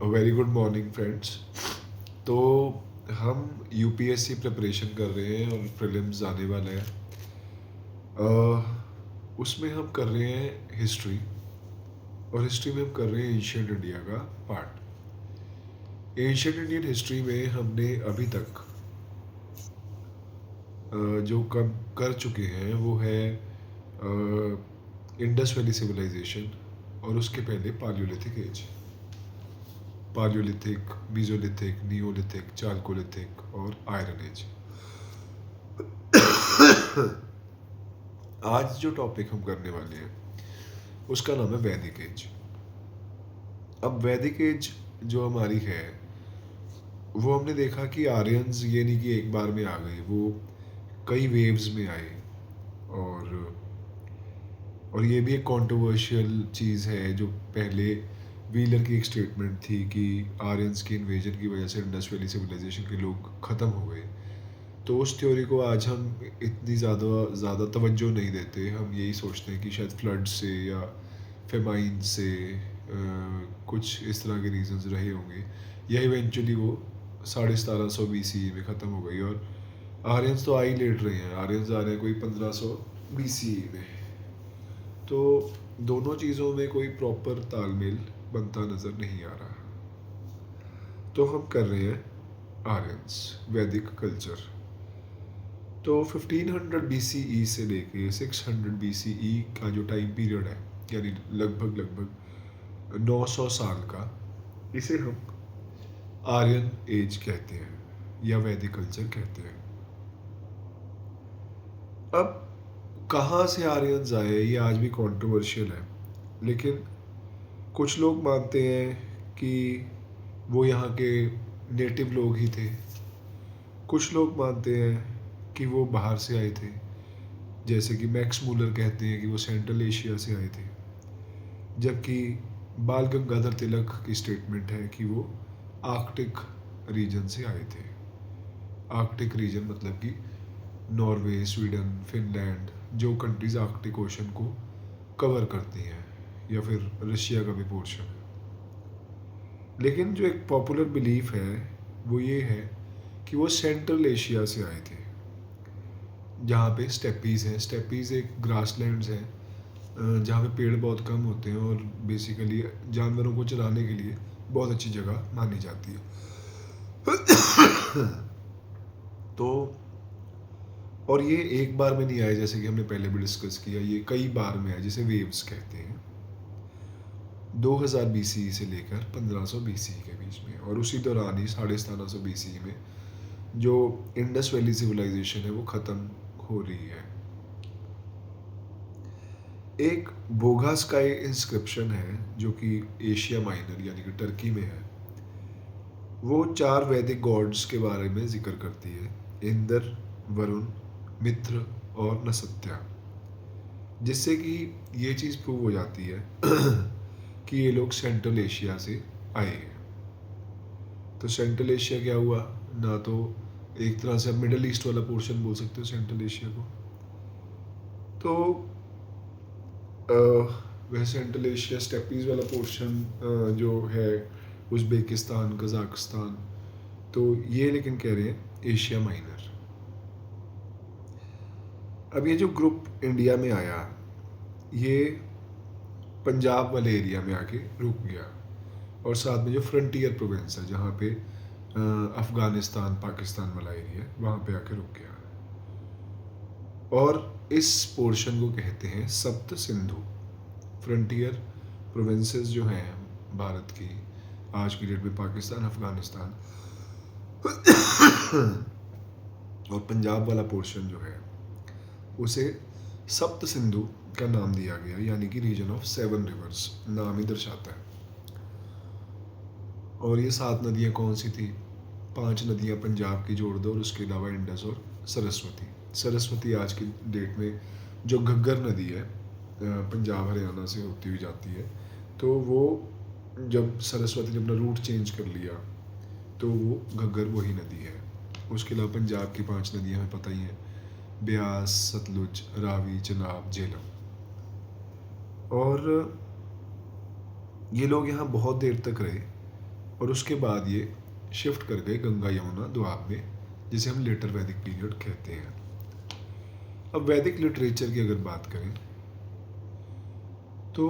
Very good morning friends. तो हम UPSC preparation कर रहे हैं और प्रीलिम्स आने वाला है। उसमें हम कर रहे हैं हिस्ट्री, और हिस्ट्री में हम कर रहे हैं एंशियंट इंडिया का पार्ट। एंशियंट इंडियन हिस्ट्री में हमने अभी तक जो कम कर चुके हैं वो है इंडस वैली सिविलाइजेशन, और उसके पहले palaeolithic age, palaeolithic, mesolithic, neolithic, chalcolithic और आयरन एज। आज जो टॉपिक हम करने वाले हैं उसका नाम है वैदिक एज। अब वैदिक एज जो हमारी है वो हमने देखा कि आर्यंस ये नहीं कि एक बार में आ गए, वो कई वेव्स में आए। और और ये भी एक कंट्रोवर्शियल चीज़ है। जो पहले व्हीलर की एक स्टेटमेंट थी कि आर्यंस की इन्वेजन की वजह से इंडस वैली सिविलाइजेशन के लोग ख़त्म हो गए, तो उस थ्योरी को आज हम इतनी ज़्यादा तवज्जो नहीं देते। हम यही सोचते हैं कि शायद फ्लड से या फेमाइन से कुछ इस तरह के रीजंस रहे होंगे, या इवेंचुअली वो 1750 BCE में ख़त्म हो गई। और आर्यंस तो आ ही लेट रहे हैं, आर्यंस आ रहे हैं कोई 1500 BCE में। तो दोनों चीज़ों में कोई प्रॉपर तालमेल बनता नज़र नहीं आ रहा। तो हम कर रहे हैं आर्यंस वैदिक कल्चर। तो 1500 BCE से लेके 600 BCE का जो टाइम पीरियड है, यानी लगभग 900 साल का, इसे हम आर्यन एज कहते हैं या वैदिक कल्चर कहते हैं। अब कहाँ से आर्यंस आए ये आज भी कंट्रोवर्शियल है, लेकिन कुछ लोग मानते हैं कि वो यहाँ के नेटिव लोग ही थे। कुछ लोग मानते हैं कि वो बाहर से आए थे, जैसे कि मैक्स मूलर कहते हैं कि वो सेंट्रल एशिया से आए थे। जबकि बाल गंगाधर तिलक की स्टेटमेंट है कि वो आर्कटिक रीजन से आए थे। आर्कटिक रीजन मतलब कि नॉर्वे, स्वीडन, फिनलैंड, जो कंट्रीज आर्कटिक ओशन को कवर करती हैं, या फिर रशिया का भी पोर्शन है। लेकिन जो एक पॉपुलर बिलीफ है वो ये है कि वो सेंट्रल एशिया से आए थे, जहाँ पे स्टेपीज़ हैं। स्टेपीज़ एक ग्रासलैंड्स हैं जहाँ पे पेड़ बहुत कम होते हैं, और बेसिकली जानवरों को चराने के लिए बहुत अच्छी जगह मानी जाती है। तो और ये एक बार में नहीं आए, जैसे कि हमने पहले भी डिस्कस किया, ये कई बार में आए, जिसे वेव्स कहते हैं। 2000 BCE से लेकर 1500 BCE के बीच में, और उसी दौरान ही 1750 BCE में जो इंडस वैली सिविलाइजेशन है वो ख़त्म हो रही है। एक बोगास्काई इंस्क्रिप्शन है जो कि एशिया माइनर यानी कि टर्की में है। वो 4 वैदिक गॉड्स के बारे में जिक्र करती है: इंद्र, वरुण, मित्र और नसत्या। जिससे कि ये चीज़ प्रूव हो जाती है कि ये लोग सेंट्रल एशिया से आए हैं। तो सेंट्रल एशिया क्या हुआ? ना तो एक तरह से मिडल ईस्ट वाला पोर्शन बोल सकते हो सेंट्रल एशिया को। तो वह सेंट्रल एशिया स्टेपीज वाला पोर्शन जो है उज़्बेकिस्तान, कज़ाकिस्तान, तो ये लेकिन कह रहे हैं एशिया माइनर। अब ये जो ग्रुप इंडिया में आया, ये पंजाब वाले एरिया में आके रुक गया, और साथ में जो फ्रंटियर प्रोविंस है जहाँ पे अफ़गानिस्तान, पाकिस्तान वाला एरिया है, वहाँ पे आके रुक गया। और इस पोर्शन को कहते हैं सप्त सिंधु। फ्रंटियर प्रोविंसेस जो हैं भारत की आज की डेट में, पाकिस्तान, अफ़गानिस्तान और पंजाब वाला पोर्शन जो है, उसे सप्त सिंधु का नाम दिया गया, यानी कि रीजन ऑफ 7 रिवर्स नाम ही दर्शाता है। और ये 7 नदियाँ कौन सी थी? 5 नदियाँ पंजाब की जोड़ दो, और उसके अलावा इंडस और सरस्वती। सरस्वती आज की डेट में जो घग्गर नदी है पंजाब हरियाणा से होती हुई जाती है, तो वो जब सरस्वती ने अपना रूट चेंज कर लिया तो वो घग्गर वही नदी है। उसके अलावा पंजाब की 5 नदियाँ हमें पता ही हैं: ब्यास, सतलुज, रावी, चनाब, झेलम। और ये लोग यहाँ बहुत देर तक रहे, और उसके बाद ये शिफ्ट कर गए गंगा यमुना दोआब में, जिसे हम लेटर वैदिक पीरियड कहते हैं। अब वैदिक लिटरेचर की अगर बात करें तो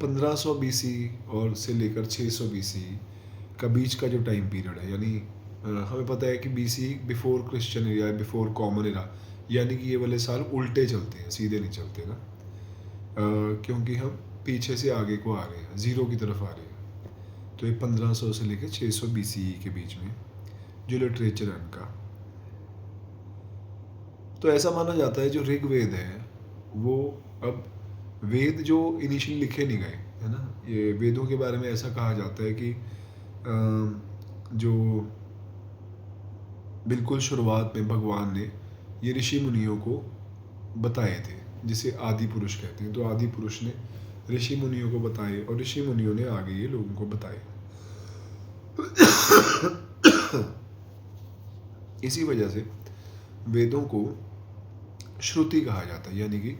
1500 बीसी और से लेकर 600 बीसी का बीच का जो टाइम पीरियड है, यानी हमें पता है कि BC before Christian era, before common era, यानी कि ये वाले साल उल्टे चलते हैं, सीधे नहीं चलते ना, क्योंकि हम पीछे से आगे को आ रहे हैं, ज़ीरो की तरफ आ रहे हैं। तो ये 1500 से लेकर 600 बीसीई के बीच में जो लिटरेचर है उनका, तो ऐसा माना जाता है जो ऋग्वेद है वो, अब वेद जो इनिशियली लिखे नहीं गए है ना, ये वेदों के बारे में ऐसा कहा जाता है कि जो बिल्कुल शुरुआत में भगवान ने ये ऋषि मुनियों को बताए थे, जिसे आदि पुरुष कहते हैं। तो आदि पुरुष ने ऋषि मुनियों को बताए और ऋषि मुनियों ने आगे ये लोगों को बताए। इसी वजह से वेदों को श्रुति कहा जाता है, यानी कि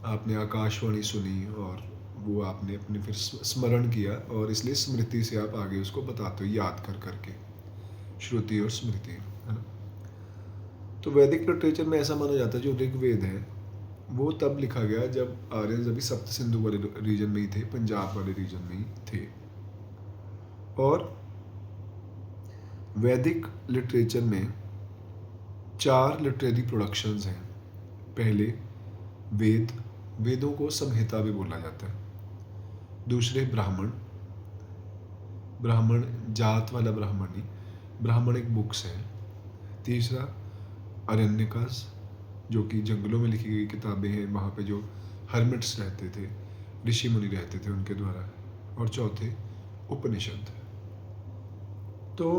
आपने आकाशवाणी सुनी और वो आपने अपने फिर स्मरण किया, और इसलिए स्मृति से आप आगे उसको बताते हो याद कर करके, श्रुति और स्मृति, है ना। तो वैदिक लिटरेचर में ऐसा माना जाता है जो ऋग्वेद है वो तब लिखा गया जब आर्यन अभी सप्त सिंधु वाले रीजन में ही थे, पंजाब वाले रीजन में ही थे। और वैदिक लिटरेचर में 4 लिटरेरी प्रोडक्शंस हैं। पहले वेद, वेदों को संहिता भी बोला जाता है। दूसरे ब्राह्मण, ब्राह्मण जात वाला ब्राह्मण नहीं, ब्राह्मणिक बुक्स हैं। तीसरा अरण्यकास, जो कि जंगलों में लिखी गई किताबें हैं, वहाँ पे जो हर्मिट्स रहते थे, ऋषि मुनि रहते थे उनके द्वारा। और चौथे उपनिषद। तो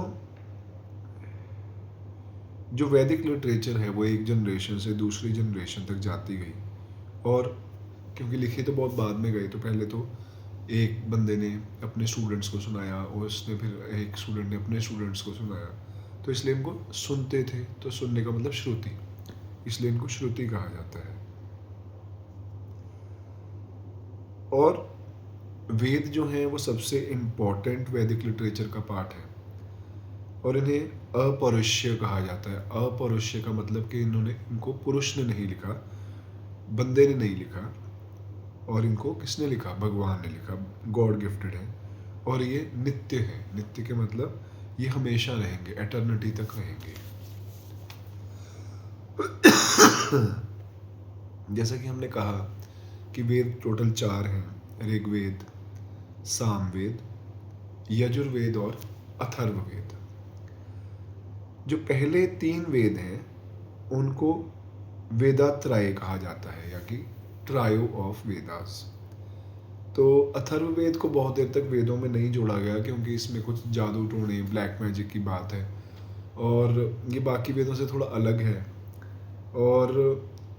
जो वैदिक लिटरेचर है वो एक जनरेशन से दूसरी जनरेशन तक जाती गई, और क्योंकि लिखे तो बहुत बाद में गए, तो पहले तो एक बंदे ने अपने स्टूडेंट्स को सुनाया और उसने फिर एक स्टूडेंट ने अपने स्टूडेंट्स को सुनाया, तो इसलिए इनको सुनते थे। तो सुनने का मतलब श्रुति, इसलिए इनको श्रुति कहा जाता है। और वेद जो हैं वो सबसे इम्पोर्टेंट वैदिक लिटरेचर का पार्ट है, और इन्हें अपौरुष्य कहा जाता है। अपौरुष्य का मतलब कि इनको पुरुष ने नहीं लिखा, बंदे ने नहीं लिखा, और इनको किसने लिखा? भगवान ने लिखा, गॉड गिफ्टेड है। और ये नित्य है, नित्य के मतलब ये हमेशा रहेंगे, एटर्निटी तक रहेंगे। जैसा कि हमने कहा कि वेद टोटल 4 हैं, ऋग्वेद, सामवेद, यजुर्वेद और अथर्ववेद। जो पहले 3 वेद हैं उनको वेदात्रय कहा जाता है, या कि ट्रायो ऑफ वेदास। तो अथर्ववेद को बहुत देर तक वेदों में नहीं जोड़ा गया, क्योंकि इसमें कुछ जादू टोने, ब्लैक मैजिक की बात है, और ये बाकी वेदों से थोड़ा अलग है। और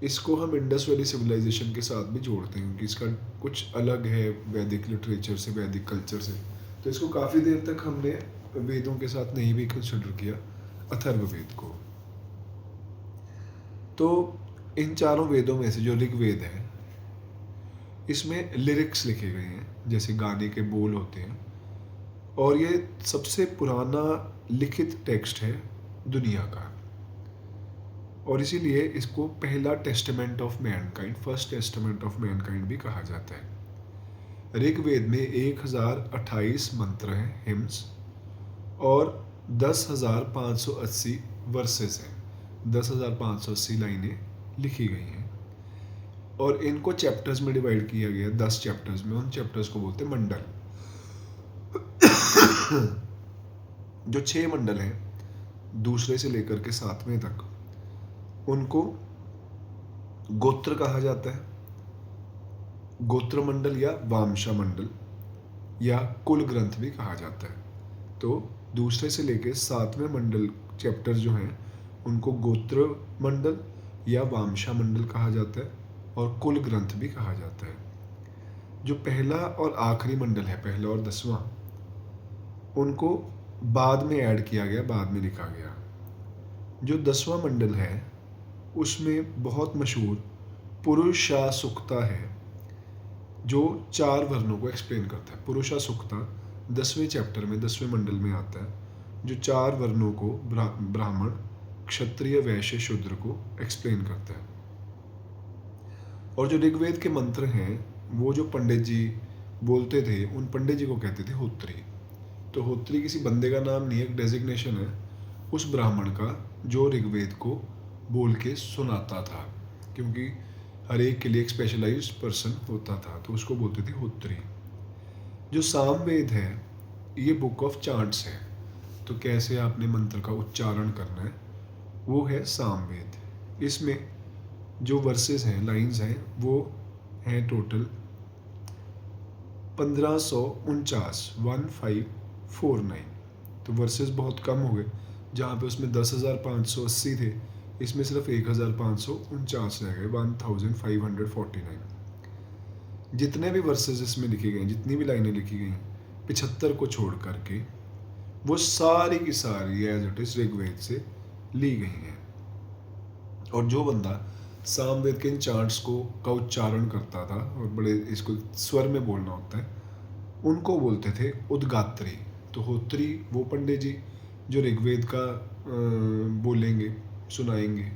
इसको हम इंडस वैली सिविलाइजेशन के साथ भी जोड़ते हैं, क्योंकि इसका कुछ अलग है वैदिक लिटरेचर से, वैदिक कल्चर से। तो इसको काफ़ी देर तक हमने वेदों के साथ नहीं भी कंसिडर किया, अथर्ववेद को। तो इन 4 वेदों में से जो ऋग्वेद है, इसमें लिरिक्स लिखे गए हैं, जैसे गाने के बोल होते हैं, और ये सबसे पुराना लिखित टेक्स्ट है दुनिया का, और इसीलिए इसको पहला testament of Mankind, first testament of Mankind भी कहा जाता है। ऋग्वेद में 1028 मंत्र हैं, हिम्स, और 10,580 वर्सेस हैं, 10,580 लाइनें लिखी गई हैं, और इनको चैप्टर्स में डिवाइड किया गया, 10 चैप्टर्स में। उन चैप्टर्स को बोलते हैं मंडल। जो 6 मंडल हैं, दूसरे से लेकर के 7वें तक, उनको गोत्र कहा जाता है, गोत्र मंडल या वामशा मंडल, या कुल ग्रंथ भी कहा जाता है। तो दूसरे से लेकर 7वें मंडल चैप्टर जो हैं उनको गोत्र मंडल या वामशा मंडल कहा जाता है, और कुल ग्रंथ भी कहा जाता है। जो पहला और आखिरी मंडल है, पहला और 10वां, उनको बाद में ऐड किया गया, बाद में लिखा गया। जो 10वां मंडल है उसमें बहुत मशहूर पुरुषा सुक्ता है, जो 4 वर्णों को एक्सप्लेन करता है। पुरुषा सुक्ता 10वें चैप्टर में 10वें मंडल में आता है, जो 4 वर्णों को ब्राह्मण, क्षत्रिय, वैश्य, शूद्र को एक्सप्लेन करता है। और जो ऋग्वेद के मंत्र हैं वो जो पंडित जी बोलते थे, उन पंडित जी को कहते थे होत्री। तो होत्री किसी बंदे का नाम नहीं है, एक डेजिग्नेशन है उस ब्राह्मण का जो ऋग्वेद को बोल के सुनाता था, क्योंकि हर एक के लिए एक स्पेशलाइज्ड पर्सन होता था, तो उसको बोलते थे होत्री। जो सामवेद है ये बुक ऑफ चांट्स है, तो कैसे आपने मंत्र का उच्चारण करना है वो है सामवेद। इसमें जो वर्सेस हैं, लाइंस हैं, वो हैं टोटल 1549 तो वर्सेस बहुत कम हो गए। जहाँ पे उसमें 10,580 थे, इसमें सिर्फ 1,549 रह गए, 1549। जितने भी वर्सेस इसमें लिखे गए, जितनी भी लाइनें लिखी गई 75 को छोड़ करके वो सारी की सारी एज इट इज ऋग्वेद से ली गई हैं। और जो बंदा सामवेद के इन चार्ट्स को का उच्चारण करता था, और बड़े इसको स्वर में बोलना होता है, उनको बोलते थे उद्गात्री। तो होत्री वो पंडित जी जो ऋग्वेद का बोलेंगे, सुनाएंगे,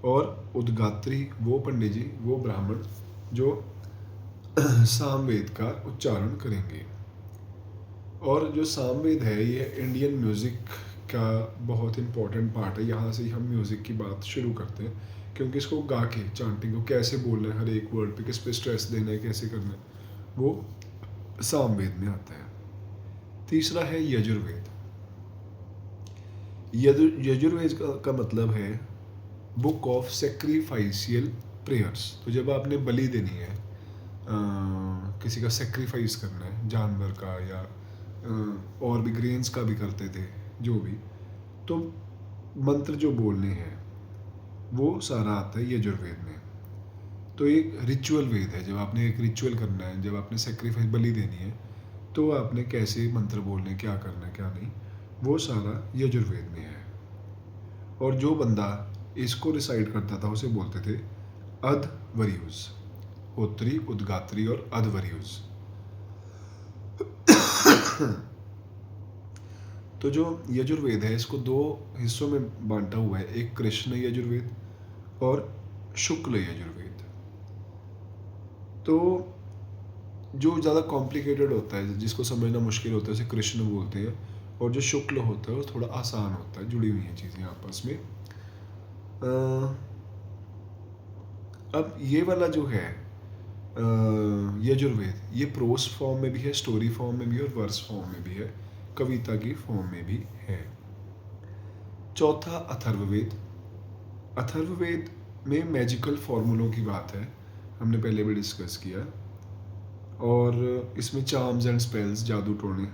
और उद्गात्री वो पंडित जी, वो ब्राह्मण जो सामवेद का उच्चारण करेंगे। और जो सामवेद है ये इंडियन म्यूज़िक का बहुत इम्पोर्टेंट पार्ट है। यहाँ से ही हम म्यूज़िक की बात शुरू करते हैं, क्योंकि इसको गा के चांटिंग को कैसे बोलना है, हर एक वर्ड पे किस पे स्ट्रेस देना है, कैसे करना है, वो सामवेद में आता है। तीसरा है यजुर्वेद। यजुर्वेद का मतलब है बुक ऑफ सेक्रीफाइशियल प्रेयर्स। तो जब आपने बलि देनी है, किसी का सेक्रीफाइस करना है, जानवर का या और भी ग्रेन्स का भी करते थे जो भी, तो मंत्र जो बोलने हैं वो सारा आता है यजुर्वेद में। तो एक रिचुअल वेद है, जब आपने एक रिचुअल करना है, जब आपने सेक्रीफाइस बलि देनी है, तो आपने कैसे मंत्र बोलने, क्या करना है क्या नहीं, वो सारा यजुर्वेद में है। और जो बंदा इसको रिसाइड करता था उसे बोलते थे अध्वर्युज। होत्री, उद्गात्री और अध्वर्युज। तो जो यजुर्वेद है इसको 2 हिस्सों में बांटा हुआ है, एक कृष्ण यजुर्वेद और शुक्ल यजुर्वेद। तो जो ज़्यादा कॉम्प्लिकेटेड होता है, जिसको समझना मुश्किल होता है, उसे कृष्ण बोलते हैं, और जो शुक्ल होता है वो थोड़ा आसान होता है, जुड़ी हुई हैं चीज़ें आपस में। अब ये वाला जो है यजुर्वेद, ये प्रोस फॉर्म में भी है, स्टोरी फॉर्म में भी है, और वर्स फॉर्म में भी है, कविता की फॉर्म में भी है। चौथा अथर्ववेद। अथर्ववेद में मैजिकल फॉर्मूलों की बात है, हमने पहले भी डिस्कस किया, और इसमें चार्म्स एंड स्पेल्स, जादू टोने,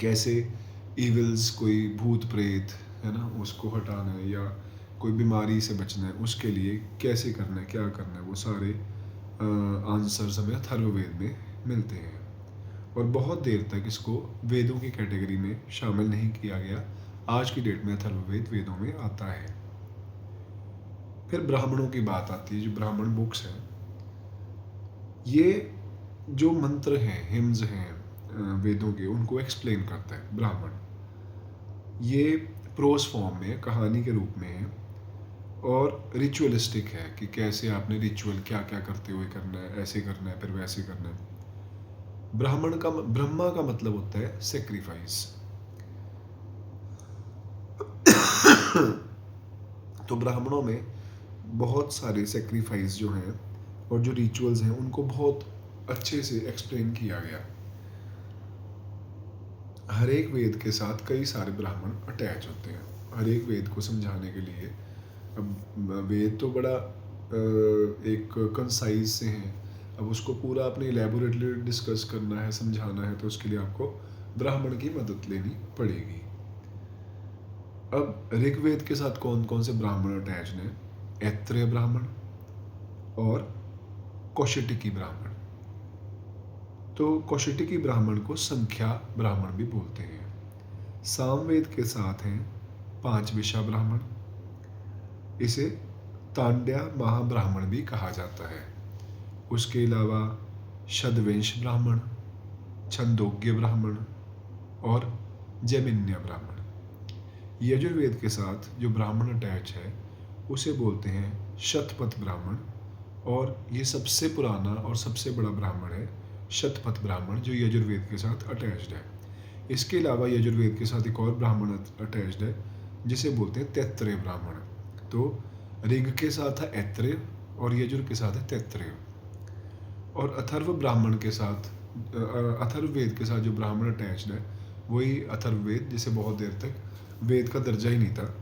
कैसे इविल्स, कोई भूत प्रेत है ना, उसको हटाना है, या कोई बीमारी से बचना है, उसके लिए कैसे करना है, क्या करना है, वो सारे आंसर्स हमें अथर्ववेद में मिलते हैं। और बहुत देर तक इसको वेदों की कैटेगरी में शामिल नहीं किया गया, आज की डेट में अथर्ववेद वेदों में आता है। फिर ब्राह्मणों की बात आती है, जो ब्राह्मण बुक्स हैं, ये जो मंत्र हैं, हिम्स हैं वेदों के, उनको एक्सप्लेन करता है ब्राह्मण। ये प्रोस फॉर्म में, कहानी के रूप में है, और रिचुअलिस्टिक है कि कैसे आपने रिचुअल क्या क्या करते हुए करना है, ऐसे करना है, फिर वैसे करना है। ब्रह्मा का मतलब होता है सेक्रीफाइस। तो ब्राह्मणों में बहुत सारे सेक्रीफाइस जो हैं और जो रिचुअल्स हैं उनको बहुत अच्छे से एक्सप्लेन किया गया। हर एक वेद के साथ कई सारे ब्राह्मण अटैच होते हैं, हर एक वेद को समझाने के लिए। अब वेद तो बड़ा एक कंसाइज से हैं, अब उसको पूरा अपने इलेबोरेटली डिस्कस करना है, समझाना है, तो उसके लिए आपको ब्राह्मण की मदद लेनी पड़ेगी। अब ऋग्वेद के साथ कौन कौन से ब्राह्मण अटैच हैं? ऐत्रेय ब्राह्मण और कौशिटिकी ब्राह्मण। तो कौशिटिकी ब्राह्मण को संख्या ब्राह्मण भी बोलते हैं। सामवेद के साथ हैं 5 विशा ब्राह्मण, इसे तांड्या महाब्राह्मण भी कहा जाता है। उसके अलावा शतवंश ब्राह्मण, छंदोग्य ब्राह्मण और जैमिन्य ब्राह्मण। यजुर्वेद के साथ जो ब्राह्मण अटैच है उसे बोलते हैं शतपथ ब्राह्मण, और ये सबसे पुराना और सबसे बड़ा ब्राह्मण है शतपथ ब्राह्मण, जो यजुर्वेद के साथ अटैच्ड है। इसके अलावा यजुर्वेद के साथ एक और ब्राह्मण अटैच्ड है जिसे बोलते हैं तैत्तरेय ब्राह्मण। तो ऋग के साथ है ऐत्रेय और यजुर के साथ है तैत्तरेय। और अथर्व ब्राह्मण के साथ अथर्ववेद के साथ जो ब्राह्मण अटैच्ड है वही अथर्ववेद, जिसे बहुत देर तक वेद का दर्जा ही नहीं था,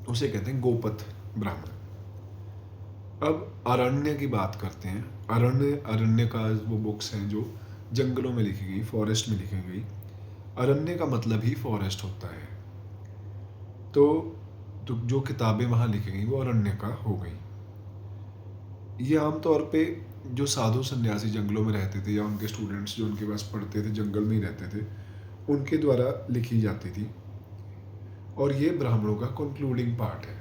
उसे कहते हैं गोपथ ब्राह्मण। अब अरण्य की बात करते हैं। अरण्य का वो बुक्स हैं जो जंगलों में लिखी गई, फॉरेस्ट में लिखी गई। अरण्य का मतलब ही फॉरेस्ट होता है। तो जो किताबें वहाँ लिखी गई वो अरण्य का हो गई। ये आमतौर पे जो साधु सन्यासी जंगलों में रहते थे या उनके स्टूडेंट्स जो उनके पास पढ़ते थे, जंगल में ही रहते थे, उनके द्वारा लिखी जाती थी। और ये ब्राह्मणों का कंक्लूडिंग पार्ट है।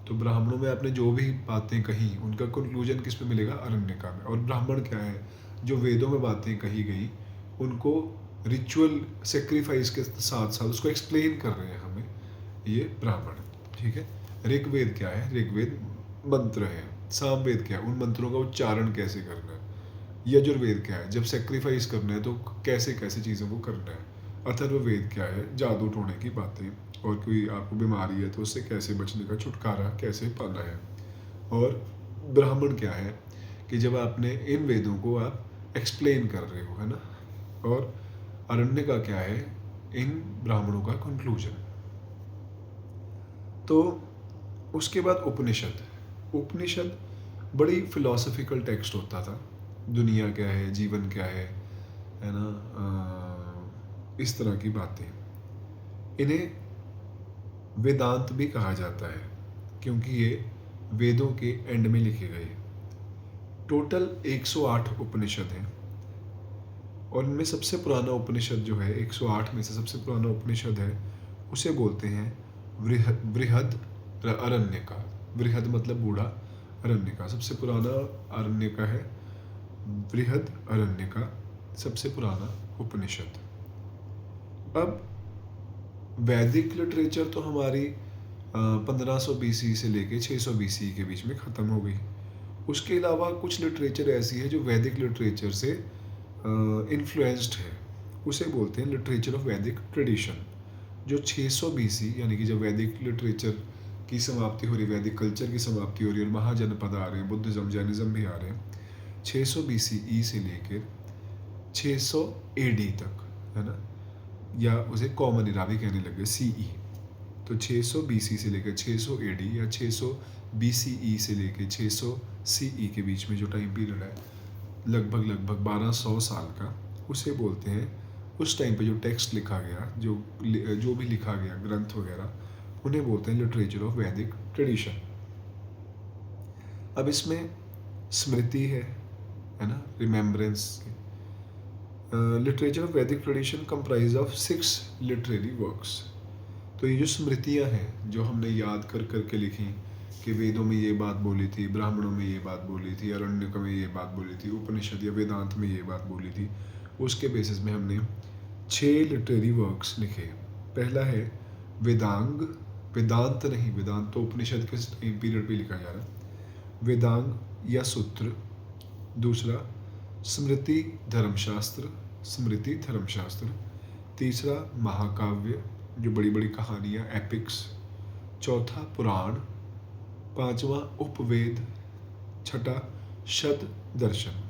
तो ब्राह्मणों में आपने जो भी बातें कही उनका कंक्लूजन किस में मिलेगा? अरण्यका में। और ब्राह्मण क्या है? जो वेदों में बातें कही गई उनको रिचुअल सेक्रीफाइस के साथ साथ उसको एक्सप्लेन कर रहे हैं हमें ये ब्राह्मण, ठीक है। ऋग्वेद क्या है? ऋग्वेद मंत्र है। सामवेद क्या है? उन मंत्रों का उच्चारण कैसे करना है। यजुर्वेद क्या है? जब सेक्रीफाइस करना है तो कैसे कैसे चीज़ों को करना है। अथर्ववेद क्या है? जादू टोने की बातें, और कोई आपको बीमारी है तो उससे कैसे बचने का, छुटकारा कैसे पाना है। और ब्राह्मण क्या है कि जब आपने इन वेदों को आप एक्सप्लेन कर रहे हो, है ना। और अरण्य का क्या है? इन ब्राह्मणों का कंक्लूजन। तो उसके बाद उपनिषद बड़ी फिलोसफिकल टेक्स्ट होता था। दुनिया क्या है, जीवन क्या है ना, इस तरह की बातें। इन्हें वेदांत भी कहा जाता है क्योंकि ये वेदों के एंड में लिखे गए। टोटल 108 उपनिषद हैं और इनमें सबसे पुराना उपनिषद जो है, 108 में से सबसे पुराना उपनिषद है, उसे बोलते हैं बृहद अरण्यका। बृहद मतलब बूढ़ा, अरण्यका सबसे पुराना अरण्यका है। बृहद अरण्यका सबसे पुराना उपनिषद। अब वैदिक लिटरेचर तो हमारी 1500 BC से लेके 600 BC के बीच में ख़त्म हो गई। उसके अलावा कुछ लिटरेचर ऐसी है जो वैदिक लिटरेचर से इन्फ्लुएंस्ड है, उसे बोलते हैं लिटरेचर ऑफ वैदिक ट्रेडिशन। जो 600 BC यानी कि जब वैदिक लिटरेचर की समाप्ति हो रही, वैदिक कल्चर की समाप्ति हो रही है और महाजनपद आ रहे हैं, बुद्धिज़्म जैनिज़्म भी आ रहे हैं, 600 BCE से लेकर 600 AD तक, है ना, या उसे कॉमन इरा भी कहने लगे, CE। तो 600 BC से लेकर 600 AD या 600 BCE से लेकर 600 CE के बीच में जो टाइम पीरियड है, लगभग 1200 साल का, उसे बोलते हैं, उस टाइम पे जो टेक्स्ट लिखा गया, जो भी लिखा गया ग्रंथ वगैरह, उन्हें बोलते हैं लिटरेचर ऑफ वैदिक ट्रेडिशन। अब इसमें स्मृति है ना, रिमेम्बरेंस। लिटरेचर ऑफ वैदिक tradition comprise of 6 literary works. तो ये जो स्मृतियाँ हैं जो हमने याद कर करके लिखी कि वेदों में ये बात बोली थी, ब्राह्मणों में ये बात बोली थी, अरण्यक में ये बात बोली थी, उपनिषद या वेदांत में ये बात बोली थी, उसके बेसिस में हमने 6 लिटरेरी वर्क्स लिखे। पहला है वेदांग, वेदांत नहीं, वेदांत तो उपनिषद के टाइम पीरियड पे लिखा जा रहा है, वेदांग या सूत्र। दूसरा स्मृति धर्मशास्त्र, स्मृति धर्मशास्त्र। तीसरा महाकाव्य, जो बड़ी बड़ी कहानियाँ, एपिक्स। चौथा पुराण। पांचवा उपवेद। छठा शत दर्शन।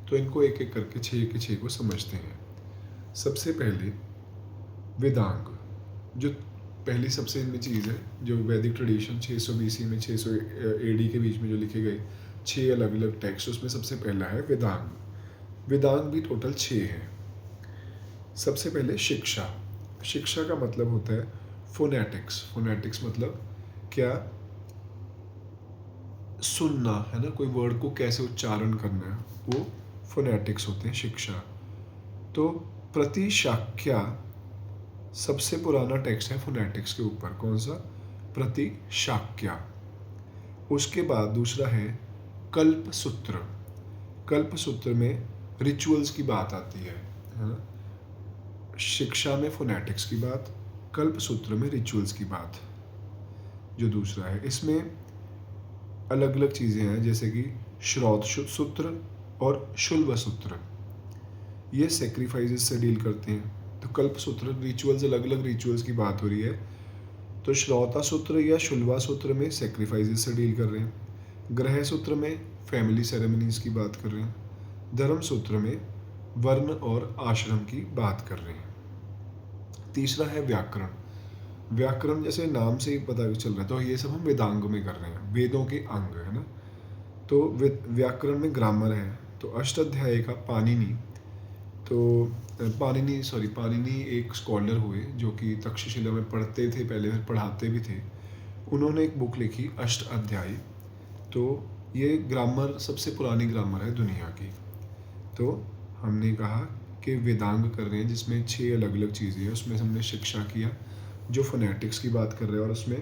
तो इनको एक एक करके 6 के 6 को समझते हैं। सबसे पहले वेदांग, जो पहली सबसे इनमें चीज़ है, जो वैदिक ट्रेडिशन 600 BC में 600 AD के बीच में जो लिखे गए 6 अलग अलग टेक्स्ट, उसमें सबसे पहला है वेदांग। वेदांग भी टोटल 6 हैं। सबसे पहले शिक्षा। शिक्षा का मतलब होता है फोनेटिक्स। फोनेटिक्स मतलब क्या? सुनना, है ना, कोई वर्ड को कैसे उच्चारण करना है, वो फोनेटिक्स होते हैं, शिक्षा। तो प्रतिशाख्या सबसे पुराना टेक्स्ट है फोनेटिक्स के ऊपर। कौन सा? प्रतिशाख्या। उसके बाद दूसरा है कल्प सूत्र। कल्प सूत्र में रिचुअल्स की बात आती है। है ना। शिक्षा में फोनेटिक्स की बात, कल्प सूत्र में रिचुअल्स की बात। जो दूसरा है इसमें अलग अलग चीज़ें हैं, जैसे कि श्रौत सूत्र और शुल्ब सूत्र, ये सेक्रीफाइसेस से डील करते हैं। तो कल्प सूत्र रिचुअल्स, अलग अलग रिचुअल्स की बात हो रही है। तो श्रौता सूत्र या शुल्वा सूत्र में सेक्रीफाइसेस से डील कर रहे हैं। ग्रह सूत्र में फैमिली सेरेमनीज की बात कर रहे हैं। धर्म सूत्र में वर्ण और आश्रम की बात कर रहे हैं। तीसरा है व्याकरण। व्याकरण जैसे नाम से ही पता चल रहा है, तो ये सब हम वेदांग में कर रहे हैं, वेदों के अंग, है ना। तो व्याकरण में ग्रामर है। तो अष्टाध्यायी का पाणिनि, तो पाणिनि एक स्कॉलर हुए जो कि तक्षशिला में पढ़ते थे पहले, फिर पढ़ाते भी थे। उन्होंने एक बुक लिखी अष्ट अध्यायी। तो ये ग्रामर सबसे पुरानी ग्रामर है दुनिया की। तो हमने कहा कि वेदांग कर रहे हैं जिसमें 6 अलग अलग चीज़ें हैं। उसमें हमने शिक्षा किया, जो फोनेटिक्स की बात कर रहे हैं, और उसमें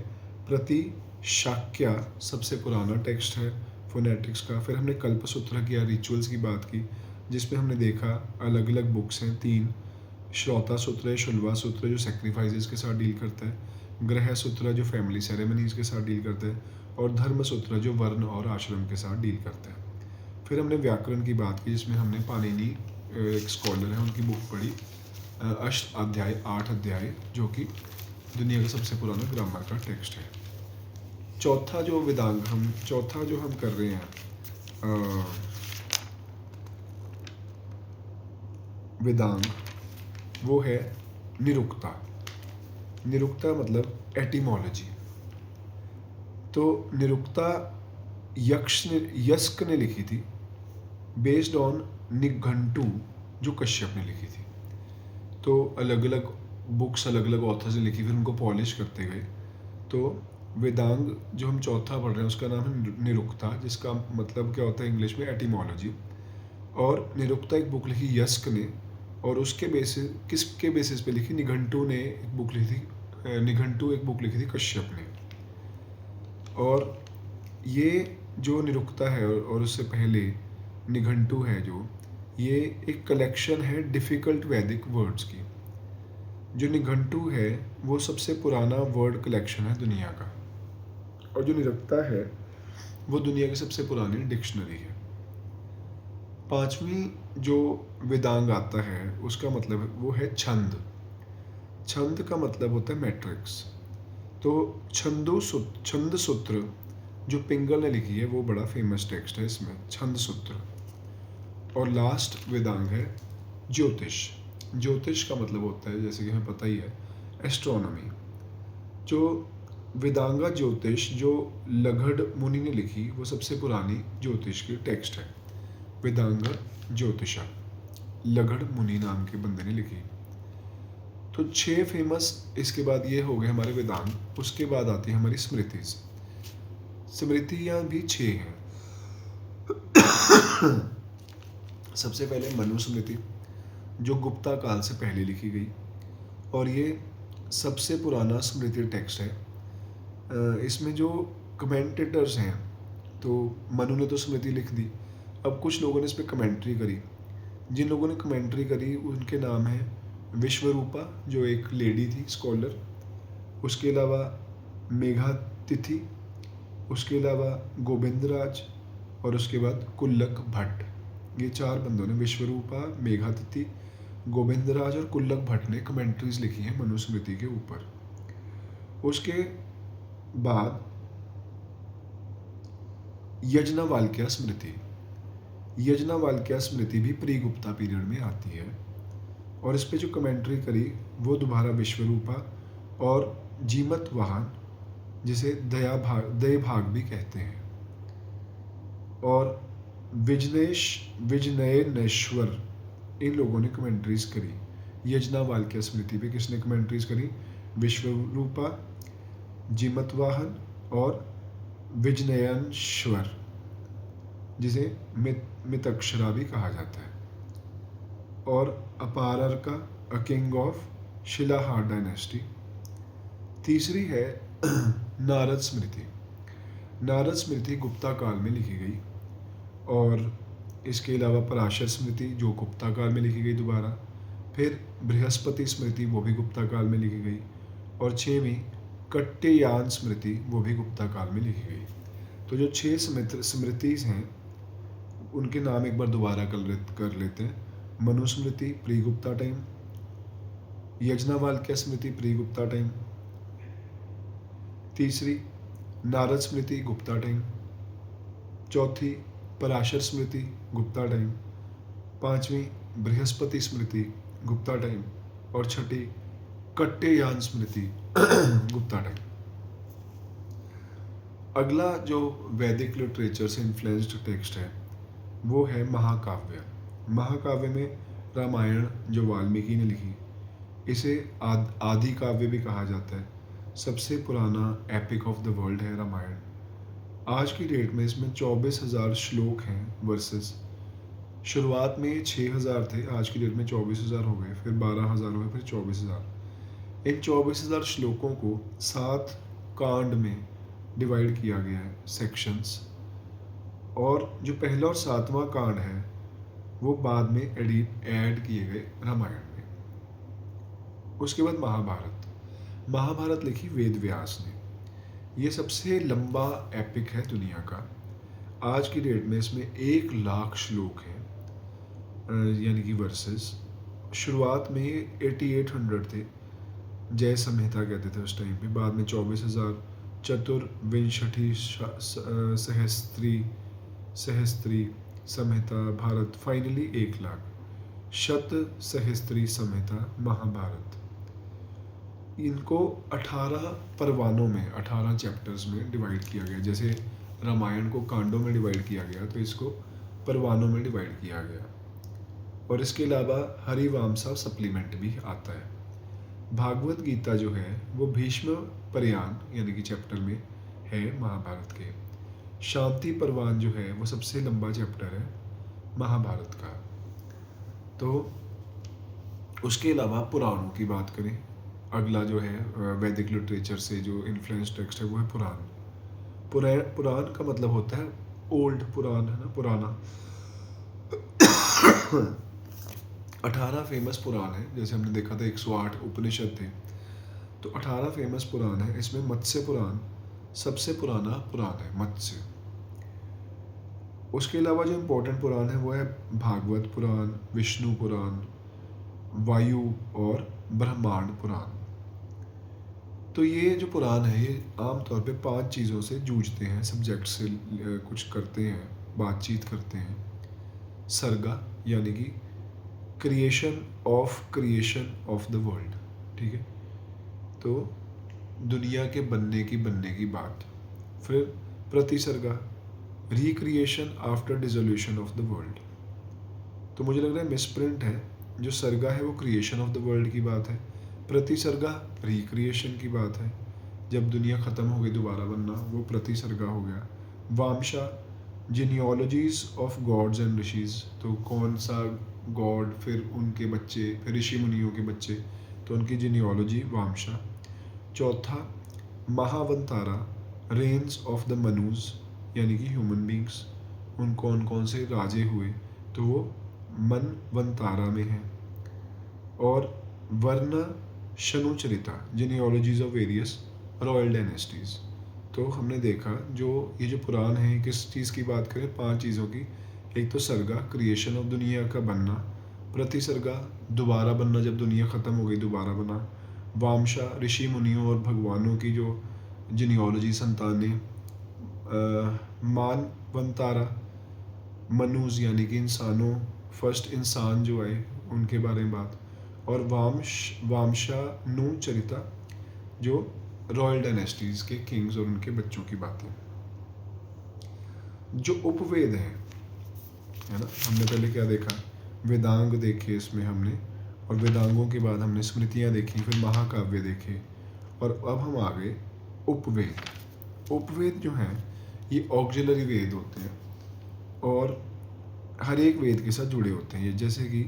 प्रति शाक्या सबसे पुराना टेक्स्ट है फोनेटिक्स का। फिर हमने कल्पसूत्र किया, रिचुअल्स की बात की, जिसमें हमने देखा अलग अलग बुक्स हैं 3। श्रौता सूत्र है, शुल्वा सूत्र जो सेक्रीफाइसेस के साथ डील करता है, ग्रह सूत्र जो फैमिली सेरेमनीज के साथ डील करता है, और धर्म सूत्र जो वर्ण और आश्रम के साथ डील करता है। फिर हमने व्याकरण की बात की, जिसमें हमने पाणिनि एक स्कॉलर है उनकी बुक पढ़ी अष्ट अध्याय 8 अध्याय, जो कि दुनिया का सबसे पुराना ग्रामर का टेक्स्ट है। चौथा जो हम कर रहे हैं वेदांग, वो है निरुक्ता। निरुक्ता मतलब एटिमोलॉजी। तो निरुक्ता यस्क ने लिखी थी, बेस्ड ऑन निघंटू जो कश्यप ने लिखी थी। तो अलग अलग बुक्स अलग अलग ऑथर्स ने लिखी, फिर उनको पॉलिश करते गए। तो वेदांग जो हम चौथा पढ़ रहे हैं उसका नाम है निरुक्ता, जिसका मतलब क्या होता है इंग्लिश में एटिमोलॉजी। और निरुक्ता एक बुक लिखी यस्क ने, और उसके बेसिस, किसके बेसिस पे लिखी, निघंटू ने एक बुक लिखी थी, निघंटू एक बुक लिखी थी कश्यप ने। और ये जो निरुक्ता है और उससे पहले निघंटू है, जो ये एक कलेक्शन है डिफ़िकल्ट वैदिक वर्ड्स की। जो निघंटू है वो सबसे पुराना वर्ड कलेक्शन है दुनिया का, और जो निरुक्ता है वो दुनिया की सबसे पुरानी डिक्शनरी है। पांचवी जो वेदांग आता है उसका मतलब वो है छंद। छंद का मतलब होता है मैट्रिक्स। तो छंद सूत्र जो पिंगल ने लिखी है वो बड़ा फेमस टेक्स्ट है इसमें, छंद सूत्र। और लास्ट वेदांग है ज्योतिष। ज्योतिष का मतलब होता है, जैसे कि हमें पता ही है, एस्ट्रोनॉमी। जो वेदांगा ज्योतिष जो लघड़ मुनि ने लिखी, वो सबसे पुरानी ज्योतिष की टेक्स्ट है। वेदांगा ज्योतिषा लघड़ मुनि नाम के बंदे ने लिखी। तो 6 फेमस, इसके बाद ये हो गए हमारे वेदांग। उसके बाद आती है हमारी स्मृतिज। स्मृतियाँ भी 6 हैं। सबसे पहले मनुस्मृति, जो गुप्ता काल से पहले लिखी गई, और ये सबसे पुराना स्मृति टेक्स्ट है। इसमें जो कमेंटेटर्स हैं, तो मनु ने तो स्मृति लिख दी, अब कुछ लोगों ने इस पर कमेंट्री करी। जिन लोगों ने कमेंट्री करी उनके नाम हैं विश्वरूपा, जो एक लेडी थी स्कॉलर, उसके अलावा मेघातिथि, उसके अलावा गोविंदराज, और उसके बाद कुल्लक भट्ट। ये 4 बंदों ने, विश्वरूपा, मेघातिथि, गोविंदराज और कुल्लक भट्ट ने कमेंट्रीज लिखी हैं मनुस्मृति के ऊपर। उसके बाद यज्ञवाल्क्य स्मृति। यज्ञवाल्क्य स्मृति भी प्री गुप्ता पीरियड में आती है, और इस पे जो कमेंट्री करी वो दोबारा विश्वरूपा और जीमत वाहन, जिसे दय भाग भी कहते हैं, और विजनयनेश्वर, इन लोगों ने कमेंट्रीज करी। यज्ञवाल्क्य स्मृति पे किसने कमेंट्रीज करी? विश्वरूपा, जीमतवाहन और विजनयनेश्वर, जिसे मितक्षरा भी कहा जाता है। और Apararka, a king of Shilahara dynasty. तीसरी है नारद स्मृति। नारद स्मृति गुप्ता काल में लिखी गई, और इसके अलावा पराशर स्मृति जो गुप्ता काल में लिखी गई दोबारा, फिर बृहस्पति स्मृति, वो भी गुप्ता काल में लिखी गई। और 6वीं कट्टेयान स्मृति, वो भी गुप्ता काल में लिखी गई। तो जो 6 स्मृति हैं उनके नाम एक बार दोबारा कर लेते हैं। मनुस्मृति प्री गुप्ता टाइम, यज्ञवाल्क्य स्मृति प्री गुप्ता टाइम, तीसरी नारद स्मृति गुप्ता टाइम, चौथी पराशर स्मृति गुप्ता टाइम, पांचवी बृहस्पति स्मृति गुप्ता टाइम, और छठी कट्टेयान स्मृति गुप्ता टाइम। अगला जो वैदिक लिटरेचर से इन्फ्लुएंस्ड टेक्स्ट है वो है महाकाव्य। महाकाव्य में रामायण जो वाल्मीकि ने लिखी, इसे आदि काव्य भी कहा जाता है। सबसे पुराना एपिक ऑफ द वर्ल्ड है रामायण। आज की डेट में इसमें 24,000 श्लोक हैं वर्सेस। शुरुआत में 6,000 थे, आज की डेट में 24,000 हो गए, फिर 12,000 हो गए, फिर 24,000। इन 24,000 श्लोकों को 7 कांड में डिवाइड किया गया है, सेक्शंस। और जो पहला और 7वां कांड है वो बाद में ऐड किए गए रामायण में। उसके बाद महाभारत लिखी वेद व्यास ने। ये सबसे लंबा एपिक है दुनिया का। आज की डेट में इसमें 1,00,000 श्लोक हैं, यानी कि वर्सेस। शुरुआत में 8800 थे, जय संहिता कहते थे उस टाइम पे। बाद में 24,000, चतुर्विंशति सहस्त्री संहिता भारत, फाइनली 1,00,000 शत सहस्त्री संहिता महाभारत। इनको 18 परवानों में, 18 चैप्टर्स में डिवाइड किया गया। जैसे रामायण को कांडों में डिवाइड किया गया, तो इसको परवानों में डिवाइड किया गया। और इसके अलावा हरिवामसा सप्लीमेंट भी आता है। भागवत गीता जो है वो भीष्म परयान यानी कि चैप्टर में है महाभारत के। शांति परवान जो है वो सबसे लंबा चैप्टर है महाभारत का। तो उसके अलावा पुराणों की बात करें, अगला जो है वैदिक लिटरेचर से जो इन्फ्लुएंस टेक्स्ट है वो है पुराण का मतलब होता है ओल्ड, पुराण है ना, पुराना। 18 फेमस पुराण है। जैसे हमने देखा था 108 उपनिषद थे, तो 18 फेमस पुराण है। इसमें मत्स्य पुराण सबसे पुराना पुराण है, मत्स्य। उसके अलावा जो इम्पोर्टेंट पुराण है वो है भागवत पुराण, विष्णु पुराण, वायु और ब्रह्मांड पुराण। तो ये जो पुराण है ये आमतौर पे 5 चीज़ों से जूझते हैं, सब्जेक्ट से कुछ करते हैं, बातचीत करते हैं। सर्गा यानी कि क्रिएशन ऑफ द वर्ल्ड, ठीक है, तो दुनिया के बनने की बात। फिर प्रतिसर्गा, recreation after dissolution of the world. तो मुझे लग रहा है मिसप्रिंट है। जो सर्गा है वो क्रिएशन ऑफ द वर्ल्ड की बात है, प्रतिसर्गा रिक्रिएशन की बात है। जब दुनिया ख़त्म हो गई दोबारा बनना, वो प्रतिसर्गा हो गया। वामशा, जीनियोलॉजीज ऑफ गॉड्स एंड ऋषिज, तो कौन सा गॉड, फिर उनके बच्चे, फिर ऋषि मुनियों के बच्चे, तो उनकी जीनियोलॉजी वामशा। चौथा महावंतारा, रेन्स ऑफ द मनुज यानी कि ह्यूमन बींग्स, उन कौन से राजे हुए, तो वो मनवंतारा में है। और वर्ण शनुचरिता, जीनियोलॉजीज ऑफ वेरियस रॉयल डायनेस्टीज। तो हमने देखा जो ये जो पुराण है किस चीज़ की बात करें, 5 चीज़ों की। एक तो सर्गा, क्रिएशन ऑफ दुनिया का बनना। प्रतिसर्गा, दोबारा बनना, जब दुनिया ख़त्म हो गई दोबारा बना। वामशा, ऋषि मुनियों और भगवानों की जो जीनियोलॉजी, संतानें। मानवंतारा, मनुज यानी कि इंसानों, फर्स्ट इंसान जो आए उनके बारे में बात। और वामशानुचरिता, जो रॉयल डायनेस्टीज के किंग्स और उनके बच्चों की बातें। जो उपवेद है ना, हमने पहले क्या देखा, वेदांग देखे इसमें हमने, और वेदांगों के बाद हमने स्मृतियाँ देखी, फिर महाकाव्य देखे, और अब हम आ गए उपवेद। उपवेद जो हैं ये ऑक्सिलरी वेद होते हैं और हर एक वेद के साथ जुड़े होते हैं। ये जैसे कि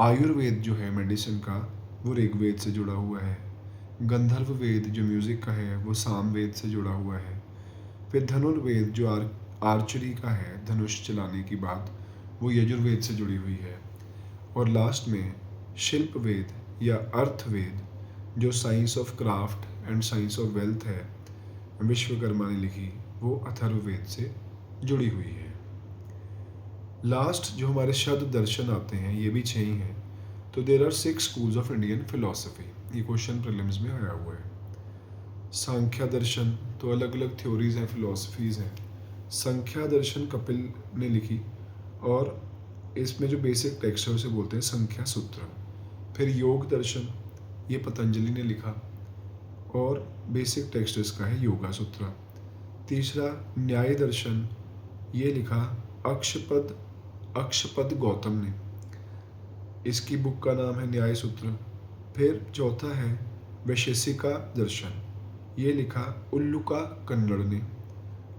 आयुर्वेद जो है मेडिसिन का, वो ऋग्वेद से जुड़ा हुआ है। गंधर्व वेद जो म्यूज़िक का है वो सामवेद से जुड़ा हुआ है। फिर धनुर्वेद जो आर्चरी का है, धनुष चलाने की बात, वो यजुर्वेद से जुड़ी हुई है। और लास्ट में शिल्प वेद या अर्थ वेद जो science of craft and science of wealth है, विश्वकर्मा ने लिखी, वो अथर्ववेद से जुड़ी हुई है। लास्ट जो हमारे शब्द दर्शन आते हैं, ये भी 6 ही हैं। तो there are 6 schools of Indian philosophy. ये क्वेश्चन प्रीलिम्स में आया हुआ है। सांख्या दर्शन, तो अलग अलग थ्योरीज हैं, फिलोसफीज हैं। संख्या दर्शन कपिल ने लिखी, और इसमें जो बेसिक टेक्स्ट है उसे बोलते हैं संख्या सूत्र। फिर योग दर्शन, ये पतंजलि ने लिखा, और बेसिक टेक्स्ट इसका है योगा सूत्र। तीसरा न्याय दर्शन, ये लिखा अक्षपद गौतम ने, इसकी बुक का नाम है न्याय सूत्र। फिर चौथा है वैशेषिका दर्शन, ये लिखा उल्लुका कन्नड़ ने,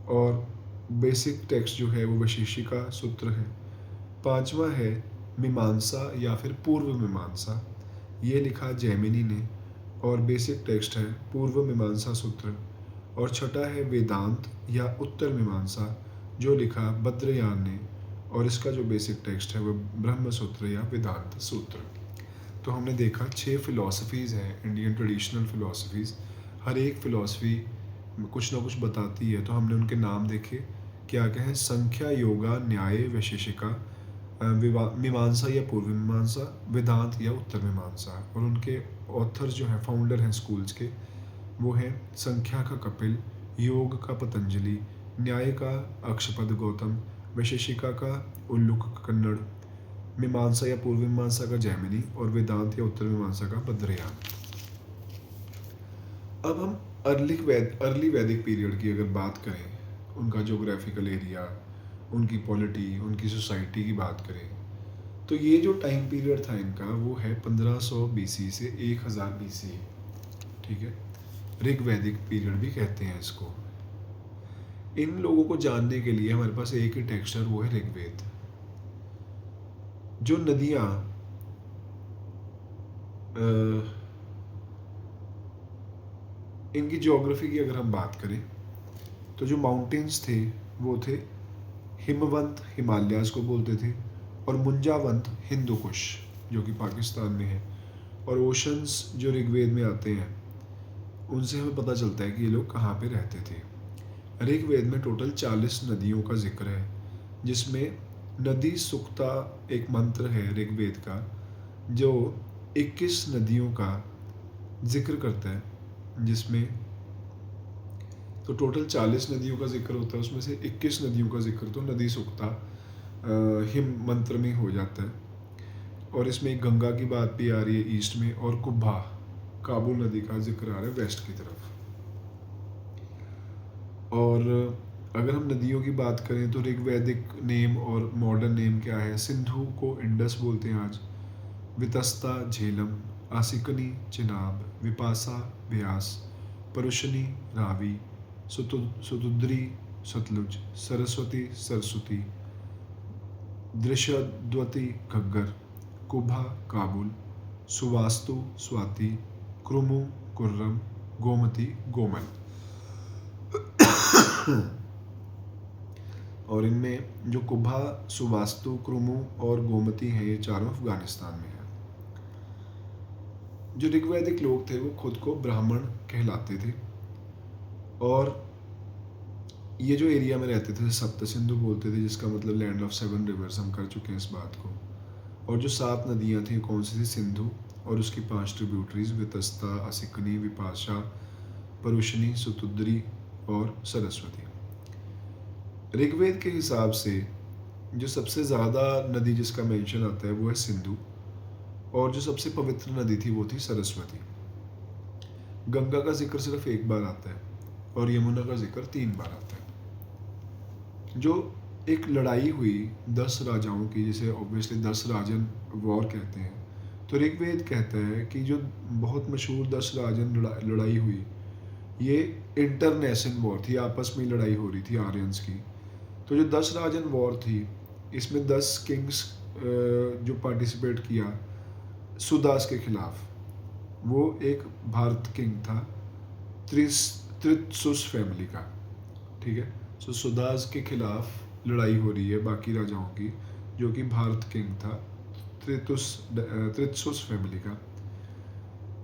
और बेसिक टेक्स्ट जो है वो वैशेषिका सूत्र है। पांचवा है मीमांसा या फिर पूर्व मीमांसा, ये लिखा जैमिनी ने, और बेसिक टेक्स्ट है पूर्व मीमांसा सूत्र। और छठा है वेदांत या उत्तर मीमांसा, जो लिखा बद्रयान ने, और इसका जो बेसिक टेक्स्ट है वो ब्रह्म सूत्र या वेदांत सूत्र। तो हमने देखा 6 फिलॉसफीज़ हैं, इंडियन ट्रेडिशनल फिलॉसफीज़। हर एक फिलॉसफी कुछ ना कुछ बताती है, तो हमने उनके नाम देखे, क्या क्या है, संख्या, योगा, न्याय, वैशेषिका, मीमांसा या पूर्व मीमांसा, वेदांत या उत्तर मीमांसा। और उनके ऑथर्स जो हैं, फाउंडर हैं स्कूल्स के, वो हैं संख्या का कपिल, योग का पतंजलि, न्याय का अक्षपद गौतम, वैशेषिका का उल्लुक कन्नड़, मीमांसा या पूर्व मीमांसा का जैमिनी, और वेदांत या उत्तर मीमांसा का बद्रयान। अब हम अर्ली वैदिक पीरियड की अगर बात करें, उनका जोग्राफिकल एरिया, उनकी पॉलिटी, उनकी सोसाइटी की बात करें, तो ये जो टाइम पीरियड था इनका, वो है 1500 BC से 1000 BC। ठीक है, ऋग्वैदिक पीरियड भी कहते हैं इसको। इन लोगों को जानने के लिए हमारे पास एक ही टेक्स्ट है, वो है ऋग्वेद। जो नदियाँ इनकी ज्योग्राफी की अगर हम बात करें, तो जो माउंटेन्स थे वो थे हिमवंत, हिमालयाज को बोलते थे, और मुंजावंत हिंदू कुश, जो कि पाकिस्तान में है। और ओशंस जो ऋग्वेद में आते हैं, उनसे हमें पता चलता है कि ये लोग कहाँ पे रहते थे। ऋग्वेद में टोटल 40 नदियों का जिक्र है, जिसमें नदी सुक्ता एक मंत्र है ऋग्वेद का, जो 21 नदियों का जिक्र करता है, जिसमें तो टोटल 40 नदियों का जिक्र होता है, उसमें से 21 नदियों का जिक्र तो नदी सुक्ता हिम मंत्र में हो जाता है। और इसमें एक गंगा की बात भी आ रही है ईस्ट में, और कुब्बा काबुल नदी का जिक्र आ रहा है वेस्ट की तरफ। और अगर हम नदियों की बात करें, तो ऋग्वैदिक नेम और मॉडर्न नेम क्या है। सिंधु को इंडस बोलते हैं आज, वितस्ता झेलम, आसिकनी चिनाब, विपासा व्यास, परुशनी रावी, सुतुद्री सतलुज, सरस्वती सरस्वती, दृशद्वती घग्गर, कुभा काबुल, सुवास्तु स्वाति, क्रुमु कुर्रम, गोमती गोमन। और इनमें जो कुभा, सुवास्तु, क्रुमु और गोमती हैं, ये चारों अफगानिस्तान में हैं। जो ऋग्वैदिक लोग थे वो खुद को ब्राह्मण कहलाते थे, और ये जो एरिया में रहते थे सप्त सिंधु बोलते थे, जिसका मतलब लैंड ऑफ 7 रिवर्स। हम कर चुके हैं इस बात को। और जो 7 नदियाँ थी कौन सी थी, सिंधु और उसकी 5 ट्रिब्यूटरीज, वितस्ता, असिकनी, विपाशा, परुशनी, सुतुद्री और सरस्वती। ऋग्वेद के हिसाब से जो सबसे ज़्यादा नदी जिसका मेंशन आता है वो है सिंधु, और जो सबसे पवित्र नदी थी वो थी सरस्वती। गंगा का जिक्र सिर्फ एक बार आता है, और यमुना का जिक्र 3 बार आता है। जो एक लड़ाई हुई 10 राजाओं की, जिसे ऑब्वियसली 10 राजन वॉर कहते हैं, तो ऋग्वेद कहता है कि जो बहुत मशहूर 10 राजन लड़ाई हुई, ये इंटरनेशन वॉर थी, आपस में लड़ाई हो रही थी आर्यंस की। तो जो 10 राजन वॉर थी, इसमें 10 किंग्स जो पार्टिसिपेट किया सुदास के खिलाफ, वो एक भारत किंग था, त्रित्सुस फैमिली का। ठीक है, सो सुदास के खिलाफ लड़ाई हो रही है बाकी राजाओं की, जो कि भारत किंग था त्रित्सुस फैमिली का।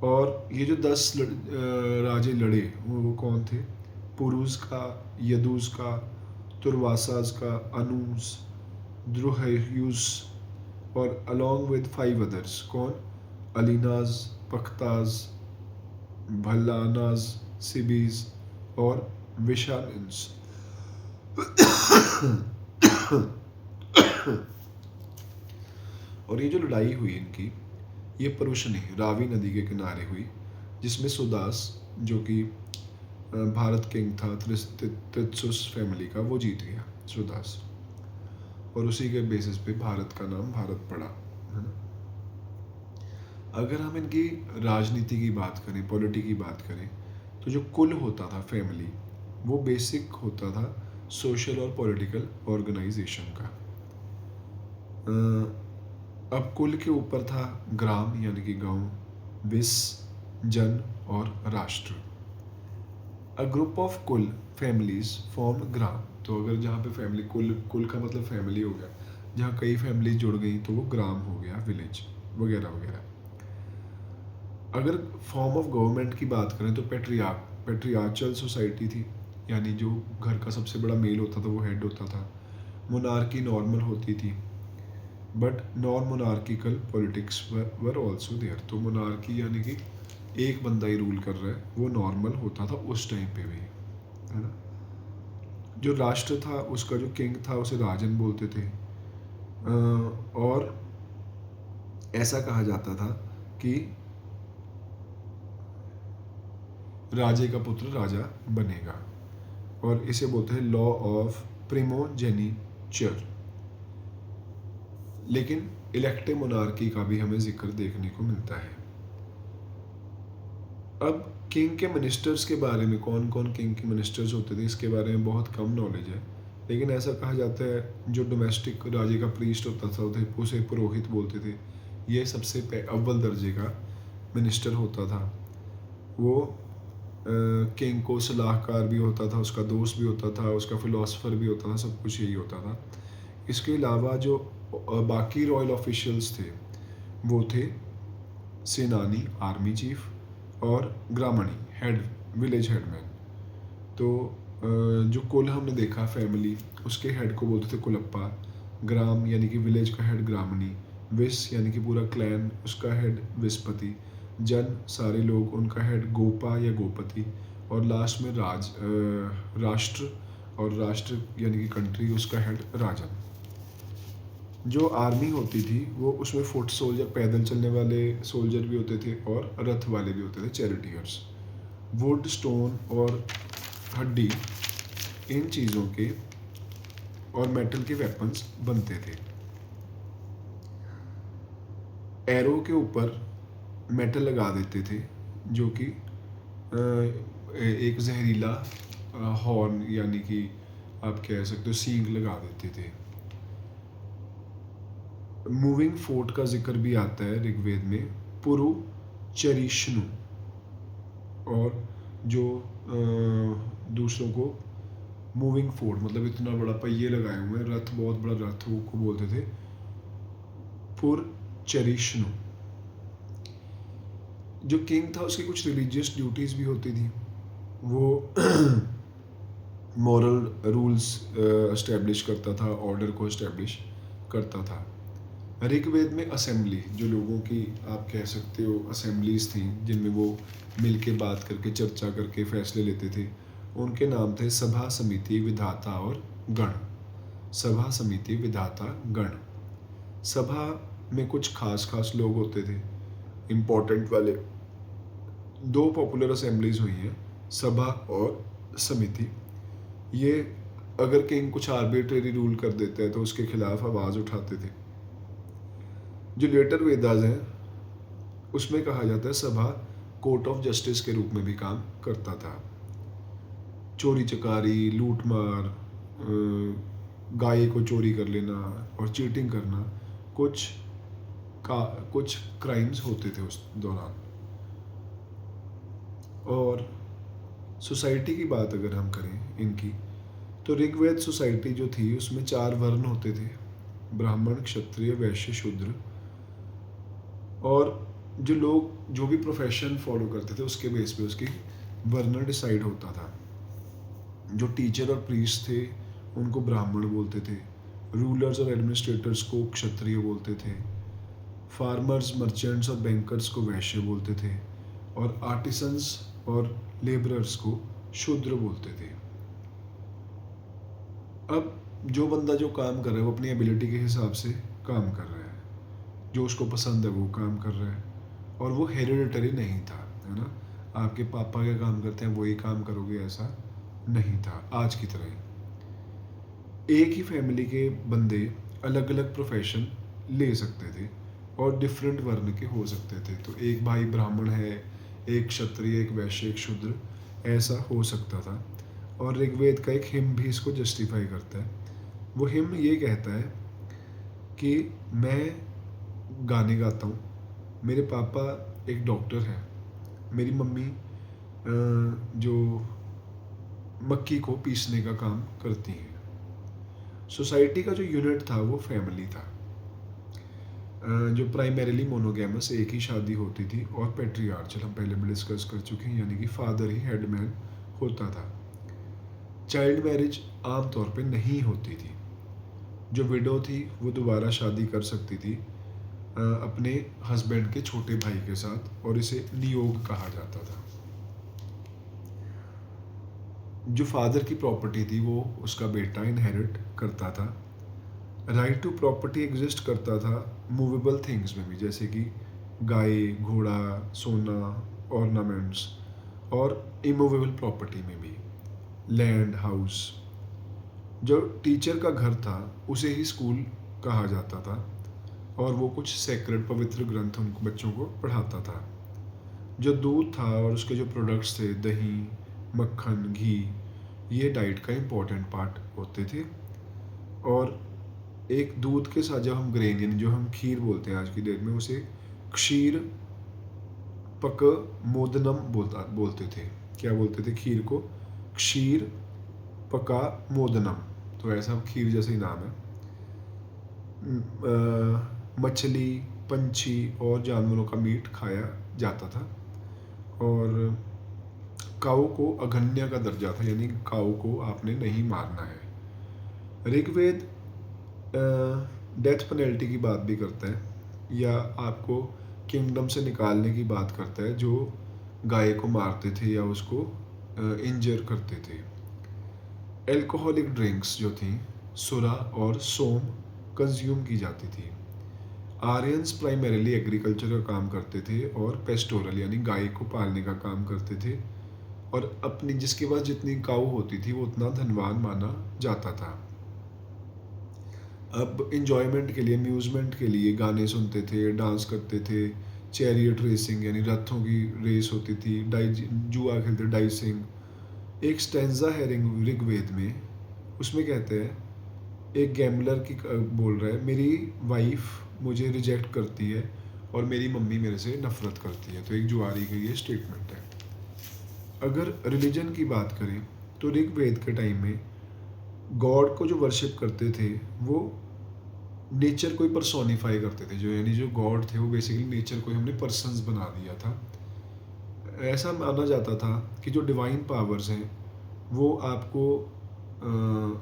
और ये जो 10 राजे लड़े वो कौन थे? पुरुष का, यदुस का, तुर्वासाज का, अनुस, द्रुह्यूस और अलॉन्ग विद 5 अदर्स। कौन? अलीनाज, पख्ताज, भल्लानाज, सिबीज और विशालिंस। और ये जो लड़ाई हुई इनकी, ये परुषणी रावी नदी के किनारे हुई, जिसमें सुदास जो कि भारत किंग था त्रित्सुस फैमिली का, वो जीत गया सुदास। और उसी के बेसिस पे भारत का नाम भारत पड़ा, है ना। अगर हम इनकी राजनीति की बात करें, पॉलिटी की बात करें, तो जो कुल होता था फैमिली, वो बेसिक होता था सोशल और पॉलिटिकल ऑर्गेनाइजेशन का। अब कुल के ऊपर था ग्राम यानी कि गांव, विस जन और राष्ट्र। अ ग्रुप ऑफ कुल फैमिलीज फॉर्म ग्राम। तो अगर जहाँ पे फैमिली, कुल का मतलब फैमिली हो गया, जहाँ कई फैमिली जुड़ गई तो वो ग्राम हो गया, विलेज वगैरह वगैरह। अगर फॉर्म ऑफ गवर्नमेंट की बात करें तो पेट्रियार्चल सोसाइटी थी, यानी जो घर का सबसे बड़ा मेल होता था वो हेड होता था। मोनार्की नॉर्मल होती थी, but non monarchical politics were also there. तो मोनार्की यानी कि एक बंदा ही रूल कर रहा है, वो नॉर्मल होता था उस टाइम पे भी, है ना। जो राष्ट्र था उसका जो किंग था उसे राजन बोलते थे। और ऐसा कहा जाता था कि राजे का पुत्र राजा बनेगा, और इसे बोलते हैं लॉ ऑफ प्रिमोजेनिचर। लेकिन इलेक्टिव मोनार्की का भी हमें जिक्र देखने को मिलता है। अब किंग के मिनिस्टर्स के बारे में, कौन कौन किंग के मिनिस्टर्स होते थे, इसके बारे में बहुत कम नॉलेज है। लेकिन ऐसा कहा जाता है जो डोमेस्टिक राजे का प्रीस्ट होता था उसे पुरोहित बोलते थे। ये सबसे अव्वल दर्जे का मिनिस्टर होता था। वो किंग को सलाहकार भी होता था, उसका दोस्त भी होता था, उसका फिलोसफर भी होता था, सब कुछ यही होता था। इसके अलावा जो बाकी रॉयल ऑफिशियल्स थे वो थे सेनानी, आर्मी चीफ, और ग्रामणी, हेड, विलेज हेडमैन। तो जो कुल हमने देखा फैमिली, उसके हेड को बोलते थे कुलप्पा। ग्राम यानी कि विलेज का हेड ग्रामणी। विस यानी कि पूरा क्लैन, उसका हेड विस्पति। जन सारे लोग, उनका हेड गोपा या गोपति। और लास्ट में राष्ट्र, और राष्ट्र यानी कि कंट्री, उसका हेड राजन। जो आर्मी होती थी वो उसमें फुट सोल्जर, पैदल चलने वाले सोल्जर भी होते थे और रथ वाले भी होते थे, चैरिटियर्स। वुड, स्टोन और हड्डी, इन चीज़ों के और मेटल के वेपन्स बनते थे। एरो के ऊपर मेटल लगा देते थे, जो कि एक जहरीला हॉर्न यानी कि आप कह सकते हो सींग लगा देते थे। मूविंग फोर्ट का जिक्र भी आता है ऋग्वेद में, पुरु चरिष्णु। और जो दूसरों को मूविंग फोर्ट मतलब इतना बड़ा पहिए लगाए हुए हैं, रथ, बहुत बड़ा रथ को बोलते थे पुर चरिष्णु। जो किंग था उसकी कुछ रिलीजियस ड्यूटीज भी होती थी। वो मॉरल रूल्स एस्टेब्लिश करता था, ऑर्डर को एस्टेब्लिश करता था। ऋग्वेद में असेंबली, जो लोगों की आप कह सकते हो असेंबलीज थी, जिनमें वो मिल के बात करके, चर्चा करके फैसले लेते थे, उनके नाम थे सभा, समिति, विधाता और गण। सभा, समिति, विधाता, गण। सभा में कुछ खास खास लोग होते थे, इम्पोर्टेंट वाले। 2 पॉपुलर असेंबलीज हुई हैं, सभा और समिति। ये अगर किंग कुछ आर्बिट्रेरी रूल कर देते हैं तो उसके खिलाफ आवाज़ उठाते थे। जो लेटर वेदास हैं उसमें कहा जाता है सभा कोर्ट ऑफ जस्टिस के रूप में भी काम करता था। चोरी चकारी, लूट मार, गाय को चोरी कर लेना और चीटिंग करना, कुछ क्राइम्स होते थे उस दौरान। और सोसाइटी की बात अगर हम करें इनकी, तो ऋग्वेद सोसाइटी जो थी उसमें 4 वर्ण होते थे, ब्राह्मण, क्षत्रिय, वैश्य, शूद्र। और जो लोग जो भी प्रोफेशन फॉलो करते थे उसके बेस पे उसकी वर्ण डिसाइड होता था। जो टीचर और प्रीस्ट थे उनको ब्राह्मण बोलते थे, रूलर्स और एडमिनिस्ट्रेटर्स को क्षत्रिय बोलते थे, फार्मर्स, मर्चेंट्स और बैंकर्स को वैश्य बोलते थे, और आर्टिसंस और लेबरर्स को शूद्र बोलते थे। अब जो बंदा जो काम कर रहा है वो अपनी एबिलिटी के हिसाब से काम कर रहा है, जो उसको पसंद है वो काम कर रहा है, और वो हेरिडिटरी नहीं था, है ना। आपके पापा क्या काम करते हैं वही काम करोगे, ऐसा नहीं था आज की तरह। एक ही फैमिली के बंदे अलग अलग प्रोफेशन ले सकते थे और डिफरेंट वर्ण के हो सकते थे। तो एक भाई ब्राह्मण है, एक क्षत्रिय, एक वैश्य, एक शूद्र, ऐसा हो सकता था। और ऋग्वेद का एक हिम भी इसको जस्टिफाई करता है। वो हिम ये कहता है कि मैं गाने गाता हूँ, मेरे पापा एक डॉक्टर हैं, मेरी मम्मी जो मक्की को पीसने का काम करती हैं। सोसाइटी का जो यूनिट था वो फैमिली था, जो प्राइमरीली मोनोगैमस, एक ही शादी होती थी, और पेट्रियार्चल हम पहले भी डिस्कस कर चुके हैं, यानी कि फादर ही हेडमैन होता था। चाइल्ड मैरिज आमतौर पे नहीं होती थी। जो विडो थी वो दोबारा शादी कर सकती थी अपने हस्बैंड के छोटे भाई के साथ, और इसे नियोग कहा जाता था। जो फादर की प्रॉपर्टी थी वो उसका बेटा इनहेरिट करता था। राइट टू प्रॉपर्टी एग्जिस्ट करता था मूवेबल थिंग्स में भी, जैसे कि गाय, घोड़ा, सोना, ऑर्नामेंट्स, और इमूवेबल प्रॉपर्टी में भी लैंड, हाउस। जो टीचर का घर था उसे ही स्कूल कहा जाता था, और वो कुछ सेक्रेड पवित्र ग्रंथ उनको बच्चों को पढ़ाता था। जो दूध था और उसके जो प्रोडक्ट्स थे, दही, मक्खन, घी, ये डाइट का इम्पोर्टेंट पार्ट होते थे। और एक दूध के साथ जब हम ग्रेन, यानी जो हम खीर बोलते हैं आज की डेट में, उसे क्षीर पक मोदनम बोलते थे। क्या बोलते थे खीर को? क्षीर पका मोदनम। तो ऐसा खीर जैसे ही नाम है। मछली, पंछी और जानवरों का मीट खाया जाता था, और काऊ को अघन्य का दर्जा था, यानी काऊ को आपने नहीं मारना है। ऋग्वेद डेथ पेनल्टी की बात भी करता है, या आपको किंगडम से निकालने की बात करता है जो गाय को मारते थे या उसको इंजर करते थे। एल्कोहलिक ड्रिंक्स जो थी, सुरा और सोम कंज्यूम की जाती थी। आर्यंस प्राइमरीली एग्रीकल्चर का काम करते थे और पेस्टोरल, यानी गाय को पालने का काम करते थे, और अपनी जिसके पास जितनी काऊ होती थी वो उतना धनवान माना जाता था। अब इंजॉयमेंट के लिए, अम्यूजमेंट के लिए गाने सुनते थे, डांस करते थे, चैरियट रेसिंग यानी रथों की रेस होती थी, जुआ खेलते, डाइसिंग। एक स्टेंजा है ऋग्वेद में, उसमें कहते हैं, एक गैम्बलर की बोल रहा है, मेरी वाइफ मुझे रिजेक्ट करती है और मेरी मम्मी मेरे से नफरत करती है। तो एक जुआरी का ये स्टेटमेंट है। अगर रिलीजन की बात करें तो ऋग्वेद के टाइम में गॉड को जो वर्शिप करते थे वो नेचर को ही पर्सोनिफाई करते थे, जो यानी जो गॉड थे वो बेसिकली नेचर को ही हमने पर्सन्स बना दिया था। ऐसा माना जाता था कि जो डिवाइन पावर्स हैं वो आपको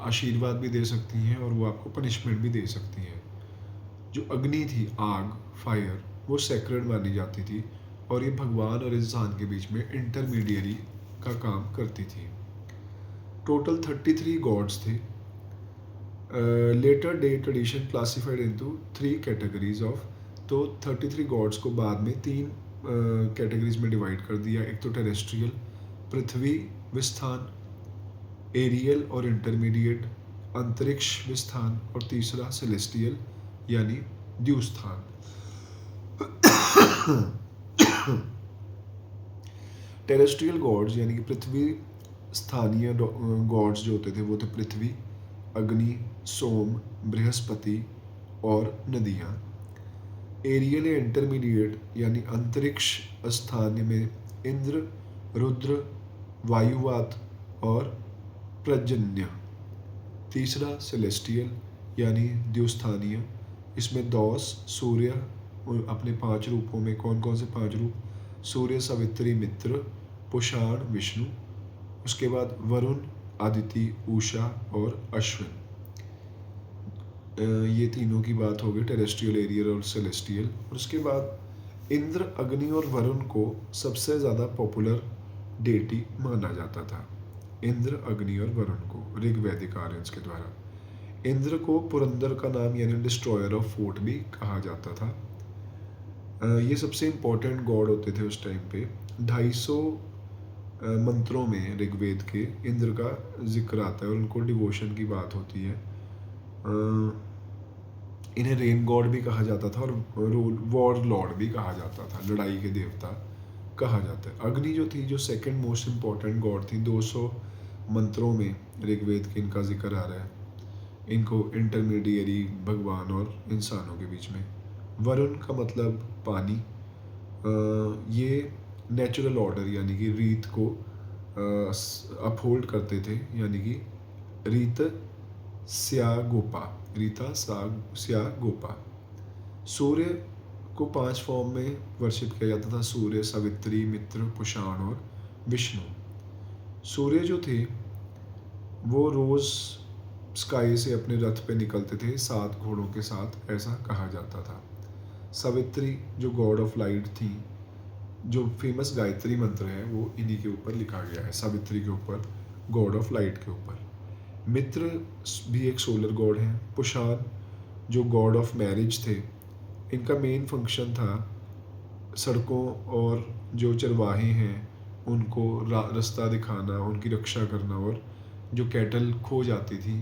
आशीर्वाद भी दे सकती हैं और वो आपको पनिशमेंट भी दे सकती हैं। जो अग्नि थी, आग, फायर, वो सेक्रेड मानी जाती थी, और ये भगवान और इंसान के बीच में इंटरमीडियरी का काम करती थी। टोटल 33 गॉड्स थे। Later day tradition classified into 3 categories of, तो 33 गॉड्स को बाद में 3 कैटेगरीज में डिवाइड कर दिया। एक तो टेरेस्ट्रियल, पृथ्वी विस्थान, एरियल और इंटरमीडिएट, अंतरिक्ष विस्थान, और तीसरा सेलेस्टियल यानी द्युस्थान। टेरेस्ट्रियल गॉड्स यानी कि पृथ्वी स्थानीय गॉड्स जो होते थे वो थे पृथ्वी, अग्नि, सोम, बृहस्पति और नदियाँ। एरियल या इंटरमीडिएट यानी अंतरिक्ष स्थानीय में इंद्र, रुद्र, वायुवात और पर्जन्य। तीसरा सेलेस्टियल यानी द्युस्थानीय, इसमें दौस, सूर्य, अपने 5 रूपों में। कौन कौन से 5 रूप? सूर्य, सावित्री, मित्र, पुषाण, विष्णु। उसके बाद वरुण, आदिति, उषा और अश्विन। ये तीनों की बात हो गई, टेरेस्ट्रियल, एरियल और सेलेस्टियल। और उसके बाद इंद्र, अग्नि और वरुण को सबसे ज़्यादा पॉपुलर डेटी माना जाता था। इंद्र, अग्नि और वरुण को ऋग्वैदिक आर्यंस के द्वारा। इंद्र को पुरंदर का नाम यानी डिस्ट्रॉयर ऑफ फोर्ट भी कहा जाता था। ये सबसे इम्पोर्टेंट गॉड होते थे उस टाइम पे। 250 मंत्रों में ऋग्वेद के इंद्र का जिक्र आता है और उनको डिवोशन की बात होती है। इन्हें रेन गॉड भी कहा जाता था और वॉर लॉर्ड भी कहा जाता था, लड़ाई के देवता कहा जाता है। अग्नि जो थी, जो सेकंड मोस्ट इम्पॉर्टेंट गॉड थी, 200 मंत्रों में ऋग्वेद के इनका जिक्र आ रहा है। इनको इंटरमीडियरी भगवान और इंसानों के बीच में। वरुण का मतलब पानी। ये नेचुरल ऑर्डर यानी कि रीत को अपहोल्ड करते थे, यानी कि रीत स्या गोपा, रीता स्या गोपा। सूर्य को 5 फॉर्म में वर्शिप किया जाता था, सूर्य, सावित्री, मित्र, पुषाण और विष्णु। सूर्य जो थे वो रोज़ स्काई से अपने रथ पे निकलते थे 7 घोड़ों के साथ, ऐसा कहा जाता था। सावित्री जो गॉड ऑफ लाइट थी, जो फेमस गायत्री मंत्र है वो इन्हीं के ऊपर लिखा गया है, सावित्री के ऊपर, गॉड ऑफ लाइट के ऊपर। मित्र भी एक सोलर गॉड है। पुषाण जो गॉड ऑफ मैरिज थे, इनका मेन फंक्शन था सड़कों और जो चरवाहे हैं उनको रास्ता दिखाना, उनकी रक्षा करना, और जो कैटल खो जाती थी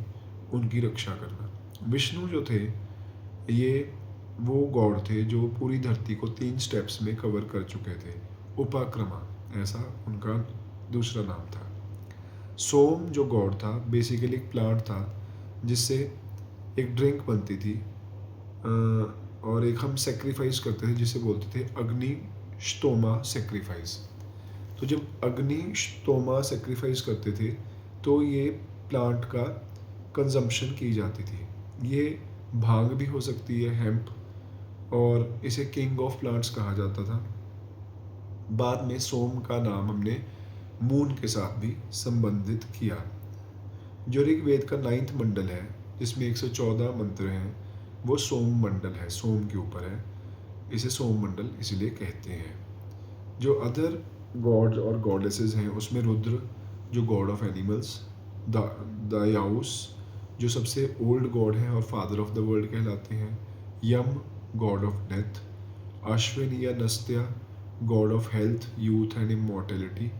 उनकी रक्षा करना। विष्णु जो थे ये वो गॉड थे जो पूरी धरती को 3 स्टेप्स में कवर कर चुके थे, उपाक्रमा ऐसा उनका दूसरा नाम था। सोम जो गॉड था बेसिकली एक प्लांट था जिससे एक ड्रिंक बनती थी और एक हम सेक्रीफाइस करते थे जिसे बोलते थे अग्नि स्तोमा सेक्रीफाइस। तो जब अग्नि स्तोमा सेक्रीफाइस करते थे तो ये प्लांट का कंजम्पशन की जाती थी। ये भांग भी हो सकती है, हेम्प, और इसे किंग ऑफ प्लांट्स कहा जाता था। बाद में सोम का नाम हमने मून के साथ भी संबंधित किया। जो ऋग्वेद का 9th मंडल है जिसमें 114 मंत्र हैं वो सोम मंडल है, सोम के ऊपर है, इसे सोम मंडल इसलिए कहते हैं। जो अदर गॉड्स और गॉडेसेस हैं उसमें रुद्र जो गॉड ऑफ एनिमल्स, दायाउस जो सबसे ओल्ड गॉड है और फादर ऑफ द वर्ल्ड कहलाते हैं, Yama god of death, Ashwin या Nasatya god of health, youth and immortality,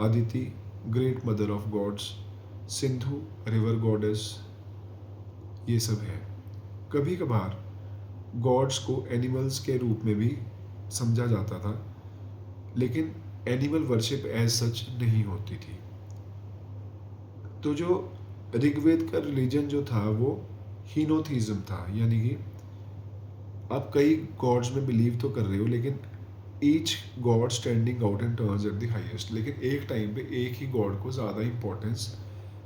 Aditi great mother of gods, Sindhu river goddess, ये सब है। कभी कभार गॉड्स को एनिमल्स के रूप में भी समझा जाता था, लेकिन एनिमल वर्शिप एज सच नहीं होती थी। तो जो ऋग्वेद का रिलीजन जो था वो हीनोथीज्म था, यानी कि आप कई गॉड्स में बिलीव तो कर रहे हो लेकिन each God standing out and turns at the highest, लेकिन एक टाइम पे एक ही गॉड को ज़्यादा इंपॉर्टेंस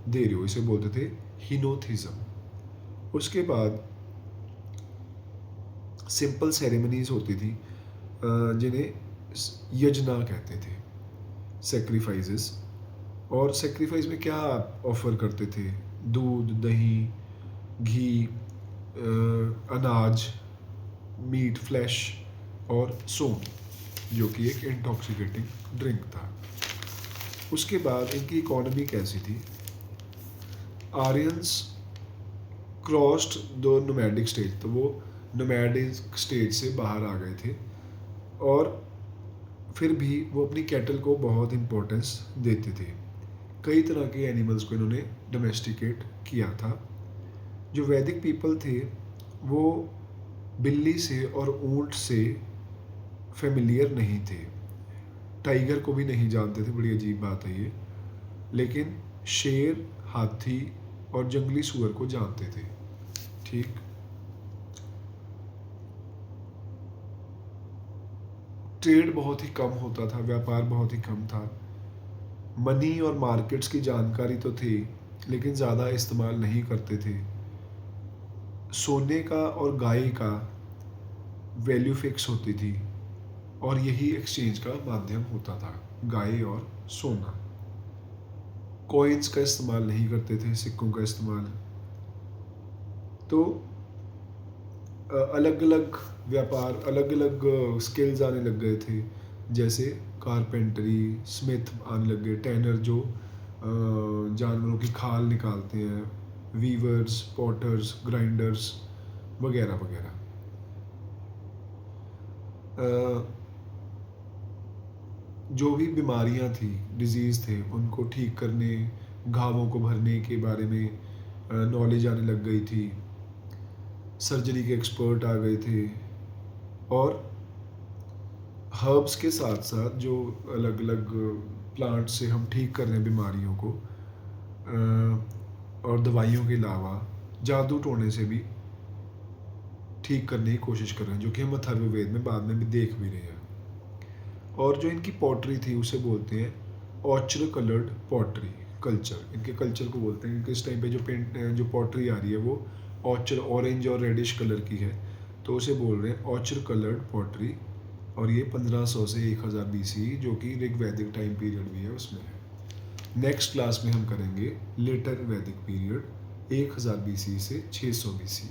दे रहे हो, इसे बोलते थे हीनोथीज्म। उसके बाद सिंपल सेरेमनीज होती थी जिन्हें यजना कहते थे, सेक्रीफाइसेस। और सेक्रीफाइस में क्या ऑफर करते थे? दूध, दही, घी, अनाज, मीट, फ्लैश और सोम जो कि एक इंटॉक्सिकेटिंग ड्रिंक था। उसके बाद इनकी इकोनॉमी कैसी थी? आर्यंस क्रॉस्ड दो नोमैडिक स्टेज, तो वो नोमैडिक स्टेज से बाहर आ गए थे और फिर भी वो अपनी कैटल को बहुत इम्पोर्टेंस देते थे। कई तरह के एनिमल्स को इन्होंने डोमेस्टिकेट किया था। जो वैदिक पीपल थे वो बिल्ली से और ऊंट से फेमिलियर नहीं थे, टाइगर को भी नहीं जानते थे, बड़ी अजीब बात है ये, लेकिन शेर, हाथी और जंगली सूअर को जानते थे। ठीक, ट्रेड बहुत ही कम होता था, व्यापार बहुत ही कम था। मनी और मार्केट्स की जानकारी तो थी लेकिन ज़्यादा इस्तेमाल नहीं करते थे। सोने का और गाय का वैल्यू फिक्स होती थी और यही एक्सचेंज का माध्यम होता था, गाय और सोना। कॉइन्स का इस्तेमाल नहीं करते थे, सिक्कों का इस्तेमाल। तो अलग अलग व्यापार, अलग अलग स्किल्स आने लग गए थे, जैसे कारपेंटरी, स्मिथ आने लग गए, टैनर जो जानवरों की खाल निकालते हैं, वीवर्स, पॉटर्स, ग्राइंडर्स वगैरह वगैरह। जो भी बीमारियां थी, डिजीज़ थे, उनको ठीक करने, घावों को भरने के बारे में नॉलेज आने लग गई थी। सर्जरी के एक्सपर्ट आ गए थे। और हर्ब्स के साथ साथ जो अलग अलग प्लांट से हम ठीक कर रहे हैं बीमारियों को, और दवाइयों के अलावा जादू टोने से भी ठीक करने की कोशिश कर रहे हैं, जो कि हम अथर्ववेद में बाद में भी देख भी रहे हैं। और जो इनकी पॉटरी थी उसे बोलते हैं ऑचर कलर्ड पॉटरी कल्चर। इनके कल्चर को बोलते हैं क्योंकि इस टाइम पे जो पॉटरी आ रही है वो ऑचर, ऑरेंज और रेडिश कलर की है, तो उसे बोल रहे हैं ऑचर कलर्ड पॉटरी। और ये 1500 से 1000 BC, जो कि ऋग्वैदिक टाइम पीरियड भी है, उसमें है। नेक्स्ट क्लास में हम करेंगे लेटर वैदिक पीरियड 1000 BC से 600 BC।